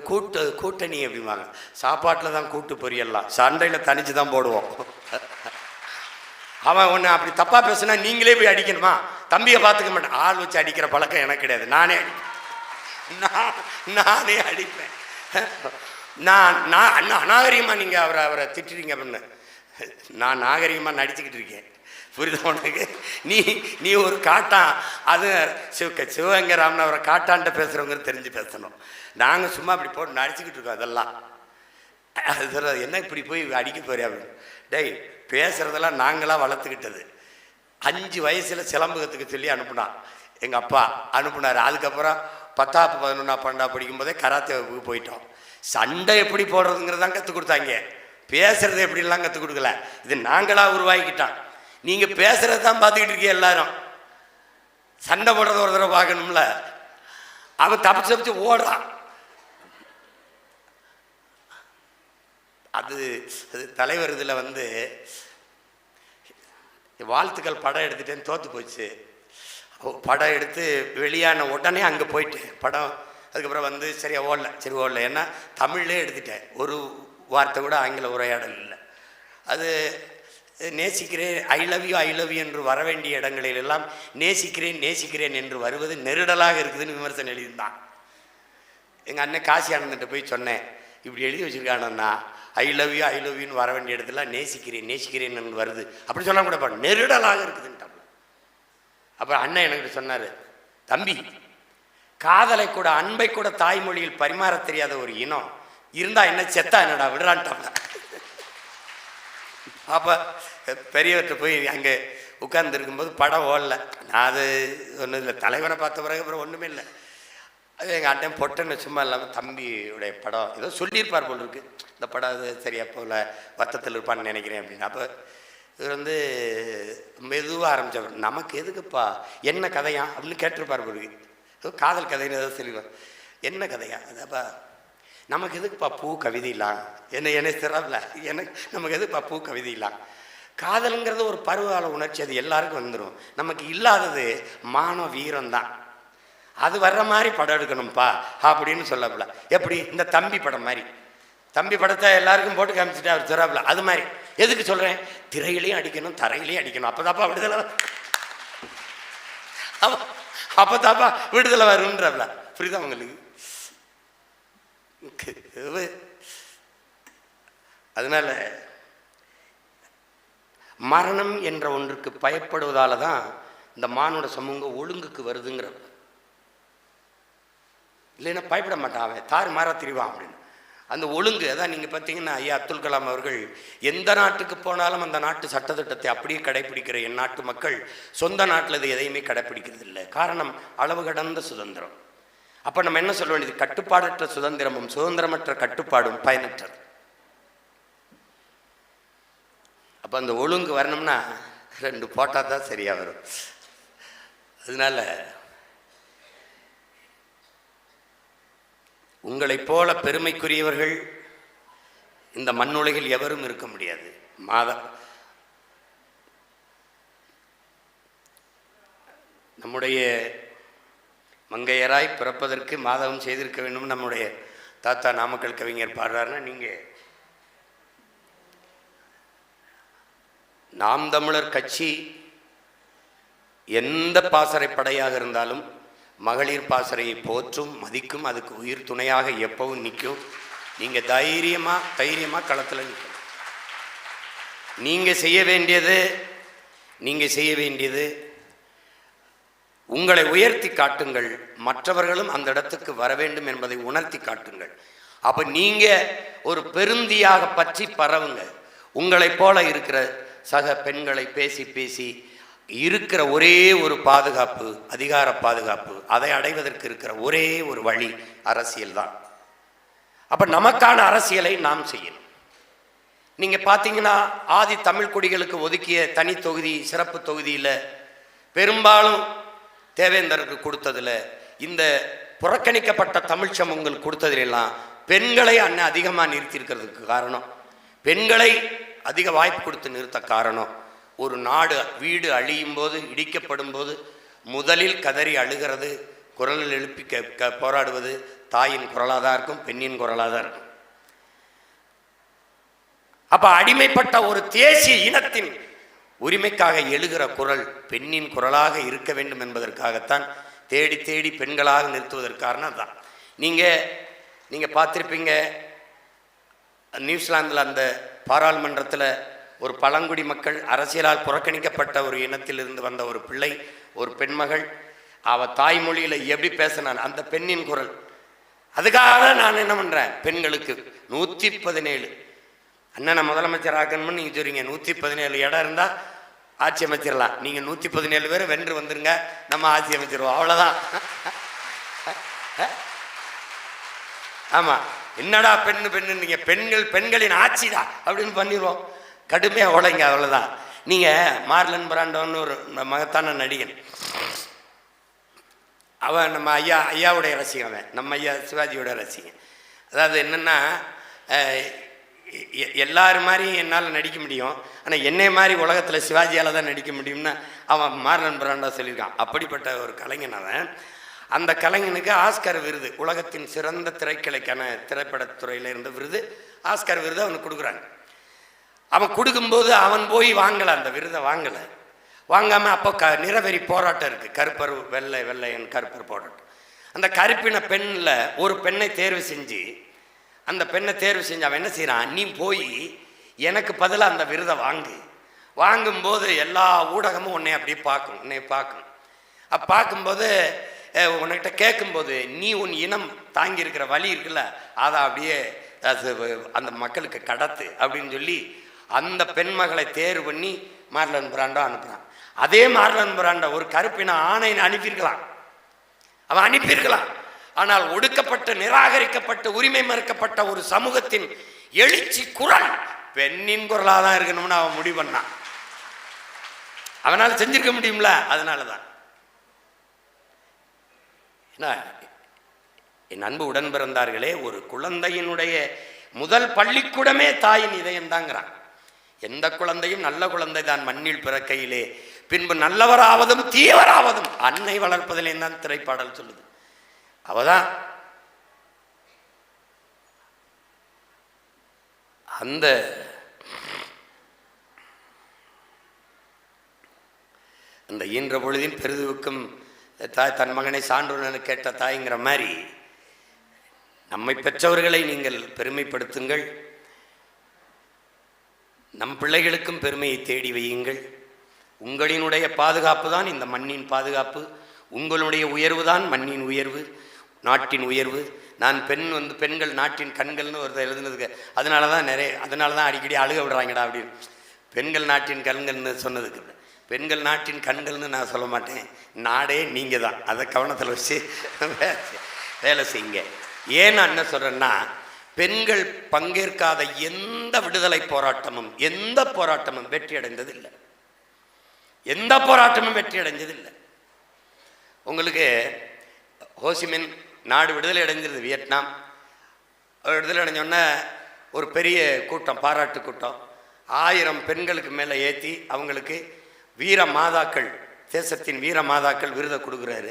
[SPEAKER 1] கூட்டணி அப்படிம்பாங்க. சாப்பாட்டில் தான் கூட்டு பொரியல்லாம், சண்டையில் தனிச்சு தான் போடுவோம். அவன் ஒன்று அப்படி தப்பாக பேசுனா நீங்களே போய் அடிக்கணுமா? தம்பியை பார்த்துக்க மாட்டேன். ஆள் வச்சு அடிக்கிற பழக்கம் எனக்கு கிடையாது. நானே அடிப்பேன். நான் அநாகரிகமாக நீங்கள் அவரை திட்டுறீங்க அப்படின்னு நான் நாகரிகமாக நடிச்சுக்கிட்டு இருக்கேன். புரியுதா உனக்கு? நீ ஒரு காட்டான். அது சிவகங்கராமன் அவரை காட்டான்ட்ட பேசுகிறவங்க தெரிஞ்சு பேசணும். நாங்கள் சும்மா அப்படி போட்டு நடிச்சுக்கிட்டு இருக்கோம். அதெல்லாம் அது சொல்கிறது, என்ன இப்படி போய் அடிக்க போறியா அப்படின்னு. டேய், பேசுகிறதெல்லாம் நாங்களாம் வளர்த்துக்கிட்டது. 5 வயசில் சிலம்பகத்துக்கு சொல்லி அனுப்புனான் எங்கள் அப்பா, அனுப்புனார். அதுக்கப்புறம் 10ஆம் 11ஆம் 12ஆம் படிக்கும்போதே கராத்தே வகுப்புக்கு போயிட்டோம். சண்டை எப்படி போடுறதுங்கிறதான் கற்றுக் கொடுத்தாங்க, பேசுறது எப்படிலாம் கற்றுக் கொடுக்கல. இது நாங்களாக உருவாக்கிட்டான். நீங்கள் பேசுறது தான் பார்த்துக்கிட்டு இருக்கீங்க எல்லாரும். சண்டை போடுறத ஒரு தடவை பார்க்கணும்ல. அவன் தப்பிச்சு தப்பிச்சு ஓடுறான். அது தலைவர் இதில் வந்து வாழ்த்துக்கள் படம் எடுத்துட்டேன்னு தோற்று போச்சு. படம் எடுத்து வெளியான உடனே அங்கே போயிட்டு படம் அதுக்கப்புறம் வந்து சரியா ஓடல. சரி ஓடல, ஏன்னா தமிழ்லே எடுத்துட்டேன். ஒரு வார்த்தை கூட ஆங்கில உரையாடல் இல்லை. அது நேசிக்கிறேன், ஐ லவ் யூ என்று வர வேண்டிய இடங்களில் எல்லாம் நேசிக்கிறேன் என்று வருவது நெருடலாக இருக்குதுன்னு விமர்சனம் எழுதியிருந்தான். எங்கள் அண்ணன் காசி ஆனந்திட்ட போய் சொன்னேன், இப்படி எழுதி வச்சுருக்கானண்ணா, ஐ லவ் யூன்னு வர வேண்டிய இடத்துல நேசிக்கிறேன் என்று வருது, அப்படி சொல்ல கூட நெருடலாக இருக்குதுன்ட்டான். அப்புறம் அண்ணன் எனக்கு சொன்னார், தம்பி, காதலை கூட அன்பை கூட தாய்மொழியில் பரிமாற தெரியாத ஒரு இனம் இருந்தா என்ன, செத்தா என்னடா விடுறான்ட்டாங்க. அப்போ பெரியவர்கிட்ட போய் அங்கே உட்கார்ந்து இருக்கும்போது படம் ஓடல. நான் அது ஒன்றும் இல்லை, தலைவனை பார்த்த பிறகு அப்புறம் ஒன்றுமே இல்லை. அது எங்கள் அண்ணன் பொட்டன்னு சும்மா இல்லாமல் தம்பியுடைய படம் ஏதோ சொல்லியிருப்பார் போல் இருக்கு, இந்த படம் அது சரியா போல வருத்தத்தில் இருப்பான்னு நினைக்கிறேன் அப்படின்னு. அப்போ இவர் வந்து மெதுவாக ஆரம்பித்தவர், நமக்கு எதுக்குப்பா, என்ன கதையா அப்படின்னு கேட்டிருப்பார். பிறகு காதல் கதைன்னு ஏதாவது சொல்லிடுவார். என்ன கதையா அதாப்பா, நமக்கு எதுக்குப்பா பூ கவிதைலாம், என்னை சிறப்பில் எனக்கு நமக்கு எதுக்குப்பா பூ கவிதைலாம். காதலுங்கிறது ஒரு பருவகால உணர்ச்சி, அது எல்லாருக்கும் வந்துடும். நமக்கு இல்லாதது மான வீரம்தான். அது வர்ற மாதிரி படம் எடுக்கணும்ப்பா அப்படின்னு சொல்லப்பல. எப்படி இந்த தம்பி படம் மாதிரி, தம்பி படத்தை எல்லாருக்கும் போட்டு காமிச்சிட்டு அவர் சிறப்பில். அது மாதிரி எதுக்கு சொல்கிறேன், திரையிலையும் அடிக்கணும் தரையிலையும் அடிக்கணும், அப்போ தாப்பா விடுதலை, அப்போ தாப்பா விடுதலை வருன்றப்பல. புரியுதா உங்களுக்கு? அதனால மரணம் என்ற ஒன்றுக்கு பயப்படுவதால தான் இந்த மானுட சமூகம் ஒழுங்குக்கு வருதுங்கிற. இல்லைன்னா பயப்பட மாட்டான், அவன் தாறு மாறா திரிவான் அப்படின்னு. அந்த ஒழுங்கு அதான். நீங்கள் பார்த்தீங்கன்னா ஐயா அப்துல் கலாம் அவர்கள் எந்த நாட்டுக்கு போனாலும் அந்த நாட்டு சட்டத்திட்டத்தை அப்படியே கடைப்பிடிக்கிற என் நாட்டு மக்கள் சொந்த நாட்டில் இது எதையுமே கடைப்பிடிக்கிறது இல்லை. காரணம் அளவு கடந்த சுதந்திரம். அப்போ நம்ம என்ன சொல்ல வேண்டியது, கட்டுப்பாடற்ற சுதந்திரமும் சுதந்திரமற்ற கட்டுப்பாடும் பயனற்றது. அப்போ அந்த ஒழுங்கு வரணும்னா 2 போட்டால் தான் சரியாக வரும். அதனால உங்களைப் போல பெருமைக்குரியவர்கள் இந்த மண்ணுலகில் எவரும் இருக்க முடியாது. நம்முடைய மங்கையராய் பிறப்பதற்கு மாதவம் செய்திருக்க வேண்டும். நம்முடைய தாத்தா நாமக்கல் கவிஞர் பாடுறாருன்னா, நீங்கள் நாம் தமிழர் கட்சி எந்த பாசறை படையாக இருந்தாலும் மகளிர் பாசறையை போற்றும், மதிக்கும், அதுக்கு உயிர் துணையாக எப்பவும் நிற்கும். நீங்கள் தைரியமாக களத்தில் நிற்கும். நீங்கள் செய்ய வேண்டியது உங்களை உயர்த்தி காட்டுங்கள், மற்றவர்களும் அந்த இடத்துக்கு வர வேண்டும் என்பதை உணர்த்தி காட்டுங்கள். அப்போ நீங்கள் ஒரு பெருந்தியாக பற்றி பரவுங்க. உங்களைப் போல இருக்கிற சக பெண்களை பேசி இருக்கிற ஒரே ஒரு பாதுகாப்பு, அதிகார பாதுகாப்பு, அதை அடைவதற்கு இருக்கிற ஒரே ஒரு வழி அரசியல் தான். அப்போ நமக்கான அரசியலை நாம் செய்யணும். நீங்கள் பார்த்தீங்கன்னா ஆதி தமிழ் குடிகளுக்கு ஒதுக்கிய தனி தொகுதி, சிறப்பு தொகுதியில் பெரும்பாலும் தேவேந்தருக்கு கொடுத்ததில், இந்த புறக்கணிக்கப்பட்ட தமிழ் சமூகங்கள் கொடுத்ததிலெல்லாம் பெண்களை அண்ணன் அதிகமாக நிறுத்தியிருக்கிறதுக்கு காரணம், பெண்களை அதிக வாய்ப்பு கொடுத்து நிறுத்த காரணம், ஒரு நாடு வீடு அழியும் போது, இடிக்கப்படும் போது முதலில் கதறி அழுகிறது, குரலில் எழுப்பி போராடுவது தாயின் குரலாக தான் இருக்கும், பெண்ணின் குரலாக தான் இருக்கும். அப்போ அடிமைப்பட்ட ஒரு தேசிய இனத்தின் உரிமைக்காக எழுகிற குரல் பெண்ணின் குரலாக இருக்க வேண்டும் என்பதற்காகத்தான் தேடி பெண்களாக நிறுத்துவதற்கான தான். நீங்கள் பார்த்துருப்பீங்க, நியூசிலாந்தில் அந்த பாராளுமன்றத்தில் ஒரு பழங்குடி மக்கள், அரசியலால் புறக்கணிக்கப்பட்ட ஒரு இனத்திலிருந்து வந்த ஒரு பிள்ளை, ஒரு பெண்மகள், அவள் தாய்மொழியில் எப்படி பேசினான், அந்த பெண்ணின் குரல். அதுக்காக நான் என்ன பண்ணுறேன், பெண்களுக்கு 117 அண்ணனை முதலமைச்சர் ஆக்கணும்னு நீங்கள் சொல்றீங்க. 117 இடம் இருந்தால் ஆட்சி அமைச்சிடலாம். நீங்கள் 117 பேர் வென்று வந்துருங்க, நம்ம ஆட்சி அமைச்சிருவோம், அவ்வளோதான். ஆமாம், என்னடா பெண்ணு நீங்கள் பெண்களின் ஆட்சிடா அப்படின்னு பண்ணிடுவோம், கடுமையாக உழைங்க, அவ்வளோதான். நீங்கள் மார்லன் பிராண்டோன்னு ஒரு மகத்தான நடிகன், அவன் நம்ம ஐயாவுடைய ரசிகன், அவன் நம்ம ஐயா சிவாஜியோட ரசிகன். அதாவது என்னென்னா, எல்லாரும் மாதிரி என்னால் நடிக்க முடியும், ஆனால் என்னை மாதிரி உலகத்தில் சிவாஜியால் தான் நடிக்க முடியும்னு அவன் மார்லன் பிராண்டோ சொல்லியிருக்கான். அப்படிப்பட்ட ஒரு கலைஞன் அவன். அந்த கலைஞனுக்கு ஆஸ்கர் விருது, உலகத்தின் சிறந்த திரைக்கலைக்கான திரைப்படத்துறையில் இருந்த விருது, ஆஸ்கர் விருது அவனுக்கு கொடுக்குறாங்க. அவன் கொடுக்கும்போது அவன் போய் வாங்கலை, அந்த விருதை வாங்கலை. வாங்காமல் அப்போ நிறவெறி போராட்டம் இருக்குது, கருப்பர் வெள்ளையன் கருப்பர் போராட்டம். அந்த கருப்பின பெண்ணில் ஒரு பெண்ணை தேர்வு செஞ்சு, அந்த பெண்ணை தேர்வு செஞ்சு அவன் என்ன செய்கிறான், நீ போய் எனக்கு பதிலாக அந்த விருதை வாங்கும்போது எல்லா ஊடகமும் உன்னை அப்படியே பார்க்கும். அப்போ பார்க்கும்போது உன்கிட்ட கேட்கும்போது, நீ உன் இனம் தாங்கியிருக்கிற வலி இருக்குல்ல, அதை அப்படியே அந்த மக்களுக்கு கடத்து அப்படின்னு சொல்லி அந்த பெண்மகளை தேர்வு பண்ணி மார்லன் பிராண்டோ அனுப்புகிறான். அதே மார்லன் பிராண்டோ ஒரு கருப்பின ஆணை அனுப்பியிருக்கலாம், அவன் அனுப்பியிருக்கலாம். ஆனால் ஒடுக்கப்பட்ட, நிராகரிக்கப்பட்ட, உரிமை மறுக்கப்பட்ட ஒரு சமூகத்தின் எழுச்சி குரல் பெண்ணின் குரலாக தான் இருக்கணும்னு அவன் முடிவு பண்ணான். அவனால் செஞ்சிருக்க முடியும்ல. அதனால தான் என் அன்பு உடன் பிறந்தார்களே, ஒரு குழந்தையினுடைய முதல் பள்ளிக்கூடமே தாயின் இதயம் தாங்கிறான். எந்த குழந்தையும் நல்ல குழந்தை தான் மண்ணில் பிறக்கையிலே, பின்பு நல்லவராவதும் தீயவராவதும் அன்னை வளர்ப்பதிலே தான் திரைப்பாடல் சொல்லுது. அவதான் அந்த ஈன்ற பொழுதின் பெரிதுவுக்கும் தாய் தன் மகனை சான்றோன்னு கேட்ட தாய்ங்கிற மாதிரி நம்மை பெற்றவர்களை நீங்கள் பெருமைப்படுத்துங்கள். நம் பிள்ளைகளுக்கும் பெருமையை தேடி வையுங்கள். உங்களினுடைய பாதுகாப்பு தான் இந்த மண்ணின் பாதுகாப்பு. உங்களுடைய உயர்வு தான் மண்ணின் உயர்வு, நாட்டின் உயர்வு. நான் பெண்கள் நாட்டின் கண்கள்னு ஒருத்தர் எழுதுனதுக்கு அதனால தான் அடிக்கடி அழுக விடுறாங்கடா அப்படின்னு. பெண்கள் நாட்டின் கண்கள்னு சொன்னதுக்கு பெண்கள் நாட்டின் கண்கள்னு நான் சொல்ல மாட்டேன். நாடே நீங்கள் தான். அதை கவனத்தில் வச்சு வேலை செய்யுங்க. ஏன் நான் என்ன சொல்கிறேன்னா, பெண்கள் பங்கேற்காத எந்த விடுதலை போராட்டமும் எந்த போராட்டமும் வெற்றி அடைந்ததில்லை. எந்த போராட்டமும் வெற்றி அடைஞ்சதில்லை. உங்களுக்கு ஹோசிமின் நாடு விடுதலை அடைஞ்சிருது. வியட்நாம் விடுதலை அடைஞ்சோடனே ஒரு பெரிய கூட்டம், பாராட்டு கூட்டம், 1000 பெண்களுக்கு மேலே ஏற்றி அவங்களுக்கு வீர மாதாக்கள், தேசத்தின் வீர மாதாக்கள் விருதை கொடுக்குறாரு.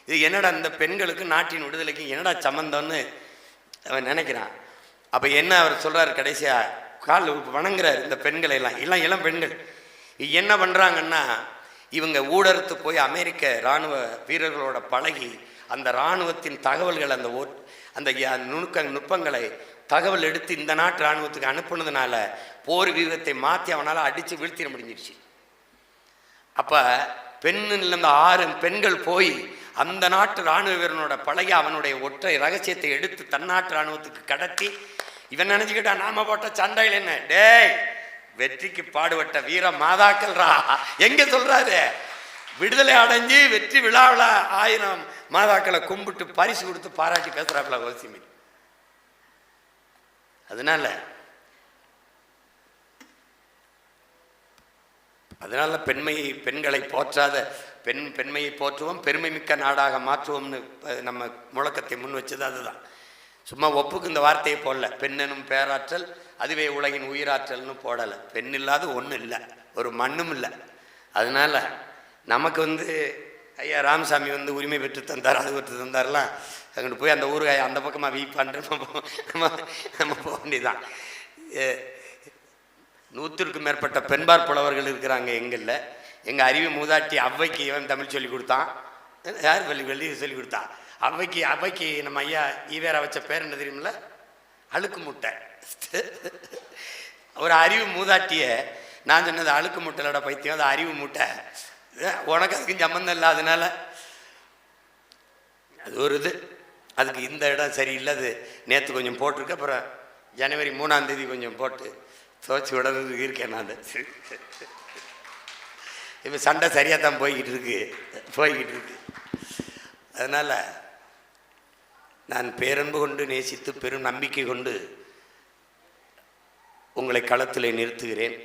[SPEAKER 1] இது என்னடா இந்த பெண்களுக்கு நாட்டின் விடுதலைக்கு என்னடா சம்மந்தம்னு அவன் நினைக்கிறான். அப்போ என்ன அவர் சொல்கிறார், கடைசியாக கால் வணங்குறார் இந்த பெண்களை எல்லாம் இளம் பெண்கள். என்ன பண்ணுறாங்கன்னா, இவங்க ஊடறுத்து போய் அமெரிக்க இராணுவ வீரர்களோட பழகி அந்த இராணுவத்தின் தகவல்கள் அந்த நுட்பங்களை தகவல் எடுத்து இந்த நாட்டு இராணுவத்துக்கு அனுப்புனதுனால போர் வீரத்தை மாற்றி அவனால் அடித்து வீழ்த்திட முடிஞ்சிருச்சு. அப்போ பெண்ணில் இந்த 6 பெண்கள் போய் அந்த நாட்டு இராணுவ வீரனோட பழகி அவனுடைய ஒற்றை ரகசியத்தை எடுத்து தன்னாட்டு இராணுவத்துக்கு கடத்தி, இவன் நினைச்சுக்கிட்டா நாம போட்ட சண்டையில் என்ன, டேய் வெற்றிக்கு பாடுபட்ட வீர மாதாக்கள்ரா எங்க சொல்றாரு. விடுதலை அடைஞ்சு வெற்றி விழாவில் 1000 மாதாக்களை கும்பிட்டு பரிசு கொடுத்து பாராட்டி பேசுறாப்புல ஹோசிமின். அதனால பெண்களை போற்றாத பெண்மையை போற்றுவோம், பெருமை மிக்க நாடாக மாற்றுவோம்னு நம்ம முழக்கத்தை முன் வச்சது அதுதான். சும்மா ஒப்புக்கு இந்த வார்த்தையை போடல. பெண்ணெனும் பேராற்றல் அதுவே உலகின் உயிராற்றல்னு போடலை. பெண் இல்லாத ஒன்றும் இல்லை, ஒரு மண்ணும் இல்லை. அதனால நமக்கு ஐயா ராமசாமி உரிமை பெற்று தந்தார், அது பெற்று தந்தார்லாம். அங்கிட்டு போய் அந்த ஊருகாய் அந்த பக்கமாக வீப்பான்னு நம்ம போக வேண்டியதான். 100க்கும் மேற்பட்ட பெண்பார் புலவர்கள் இருக்கிறாங்க எங்களில். எங்கள் அறிவு மூதாட்டி அவ்வைக்கு இவன் தமிழ் சொல்லி கொடுத்தான். யார் வெள்ளி சொல்லி கொடுத்தா? அவ்வைக்கு நம்ம ஐயா ஈவேரா வச்ச பேர் என்ன தெரியுமில்ல? அழுக்கு முட்டை. ஒரு அறிவு மூதாட்டிய நான் சொன்னது அழுக்கு முட்டைலோட பைத்தியம், அது அறிவு மூட்டை. உனக்கு அதுக்கும் சம்மந்தம் இல்லை. அதனால அது ஒரு அதுக்கு இந்த இடம் சரியில்லை. அது நேற்று கொஞ்சம் போட்டிருக்கு, அப்புறம் ஜனவரி 3ஆம் தேதி கொஞ்சம் போட்டு துவச்சி விடறதுக்கு இருக்கேன் நான். இப்போ சண்டை சரியாக தான் போய்கிட்டு இருக்கு. அதனால் நான் பேரன்பு கொண்டு நேசித்து பெரும் நம்பிக்கை கொண்டு உங்களை களத்தில் நிறுத்துகிறேன்.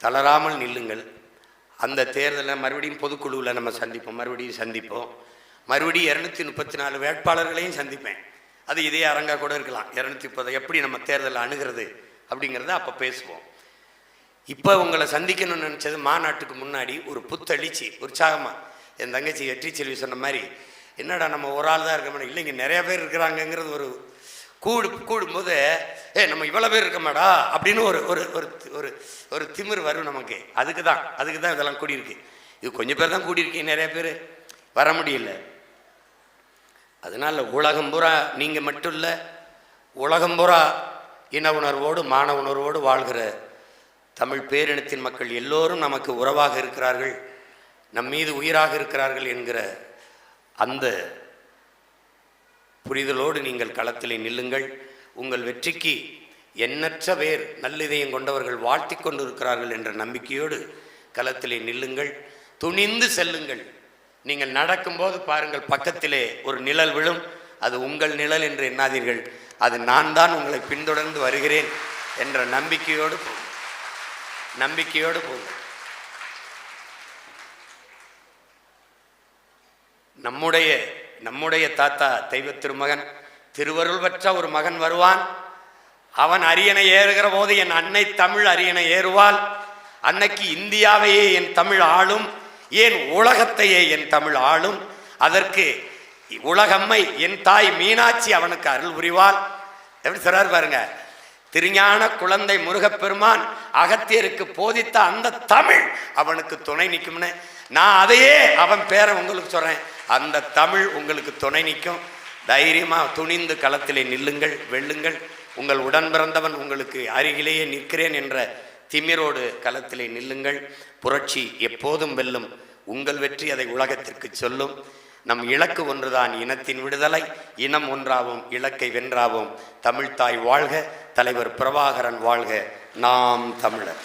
[SPEAKER 1] தளராமல் நில்லுங்கள். அந்த தேர்தலில் மறுபடியும் பொதுக்குழுவில் நம்ம சந்திப்போம். மறுபடியும் 234 வேட்பாளர்களையும் சந்திப்பேன். அது இதே அரங்கா கூட இருக்கலாம். 230 எப்படி நம்ம தேர்தலில் அணுகிறது அப்படிங்கிறத அப்போ பேசுவோம். இப்போ உங்களை சந்திக்கணும்னு நினச்சது மாநாட்டுக்கு முன்னாடி ஒரு புத்தளிச்சு உற்சாகமாக என் தங்கச்சி வெற்றி செல்வி சொன்ன மாதிரி, என்னடா நம்ம ஒரு ஆள் தான் இருக்க மாட்டோம், இல்லை இங்கே நிறையா பேர் இருக்கிறாங்கங்கிறது ஒரு கூடும்போது நம்ம இவ்வளோ பேர் இருக்க மாடா அப்படின்னு ஒரு திமிர் வரும் நமக்கு. அதுக்கு தான் இதெல்லாம் கூடியிருக்கு. இது கொஞ்சம் பேர் தான் கூடியிருக்கு, நிறைய பேர் வர முடியல. அதனால் உலகம் பூரா நீங்கள் மட்டும் இல்லை, உலகம் பூரா இன உணர்வோடு மான உணர்வோடு வாழ்கிற தமிழ் பேரினத்தின் மக்கள் எல்லோரும் நமக்கு உறவாக இருக்கிறார்கள், நம் மீது உயிராக இருக்கிறார்கள் என்கிற அந்த புரிதலோடு நீங்கள் களத்திலே நில்லுங்கள். உங்கள் வெற்றிக்கு எண்ணற்ற பேர் நல்லிதயம் கொண்டவர்கள் வாழ்த்தி கொண்டு இருக்கிறார்கள் என்ற நம்பிக்கையோடு களத்திலே நில்லுங்கள். துணிந்து செல்லுங்கள். நீங்கள் நடக்கும்போது பாருங்கள், பக்கத்திலே ஒரு நிழல் விழும். அது உங்கள் நிழல் என்று எண்ணாதீர்கள், அது நான் தான் உங்களை பின்தொடர்ந்து வருகிறேன் என்ற நம்பிக்கையோடு போகும். நம்முடைய தாத்தா தெய்வ திருமகன் திருவருள் பெற்ற ஒரு மகன் வருவான். அவன் அரியணை ஏறுகிற போது என் அன்னை தமிழ் அரியணை ஏறுவாள். அன்னைக்கு இந்தியாவையே என் தமிழ் ஆளும், ஏன் உலகத்தையே என் தமிழ் ஆளும். அதற்கு உலகம்மை என் தாய் மீனாட்சி அவனுக்கு அருள் புரிவாள். எப்படி சொல்றார் பாருங்க, திருஞான குழந்தை முருகப்பெருமான் அகத்தியருக்கு போதித்த அந்த தமிழ் அவனுக்கு துணை நிற்கும்னு நான் அதையே அவன் பேரை உங்களுக்கு சொல்றேன். அந்த தமிழ் உங்களுக்கு துணை நிற்கும். தைரியமாக துணிந்து களத்திலே நில்லுங்கள், வெல்லுங்கள். உங்கள் உடன் பிறந்தவன் உங்களுக்கு அருகிலேயே நிற்கிறேன் என்ற திமிரோடு களத்திலே நில்லுங்கள். புரட்சி எப்போதும் வெல்லும். உங்கள் வெற்றி அதை உலகத்திற்கு சொல்லும். நம் இலக்கு ஒன்றுதான், இனத்தின் விடுதலை. இனம் ஒன்றாவும், இலக்கை வென்றாவும். தமிழ்த்தாய் வாழ்க, தலைவர் பிரபாகரன் வாழ்க. நாம் தமிழர்.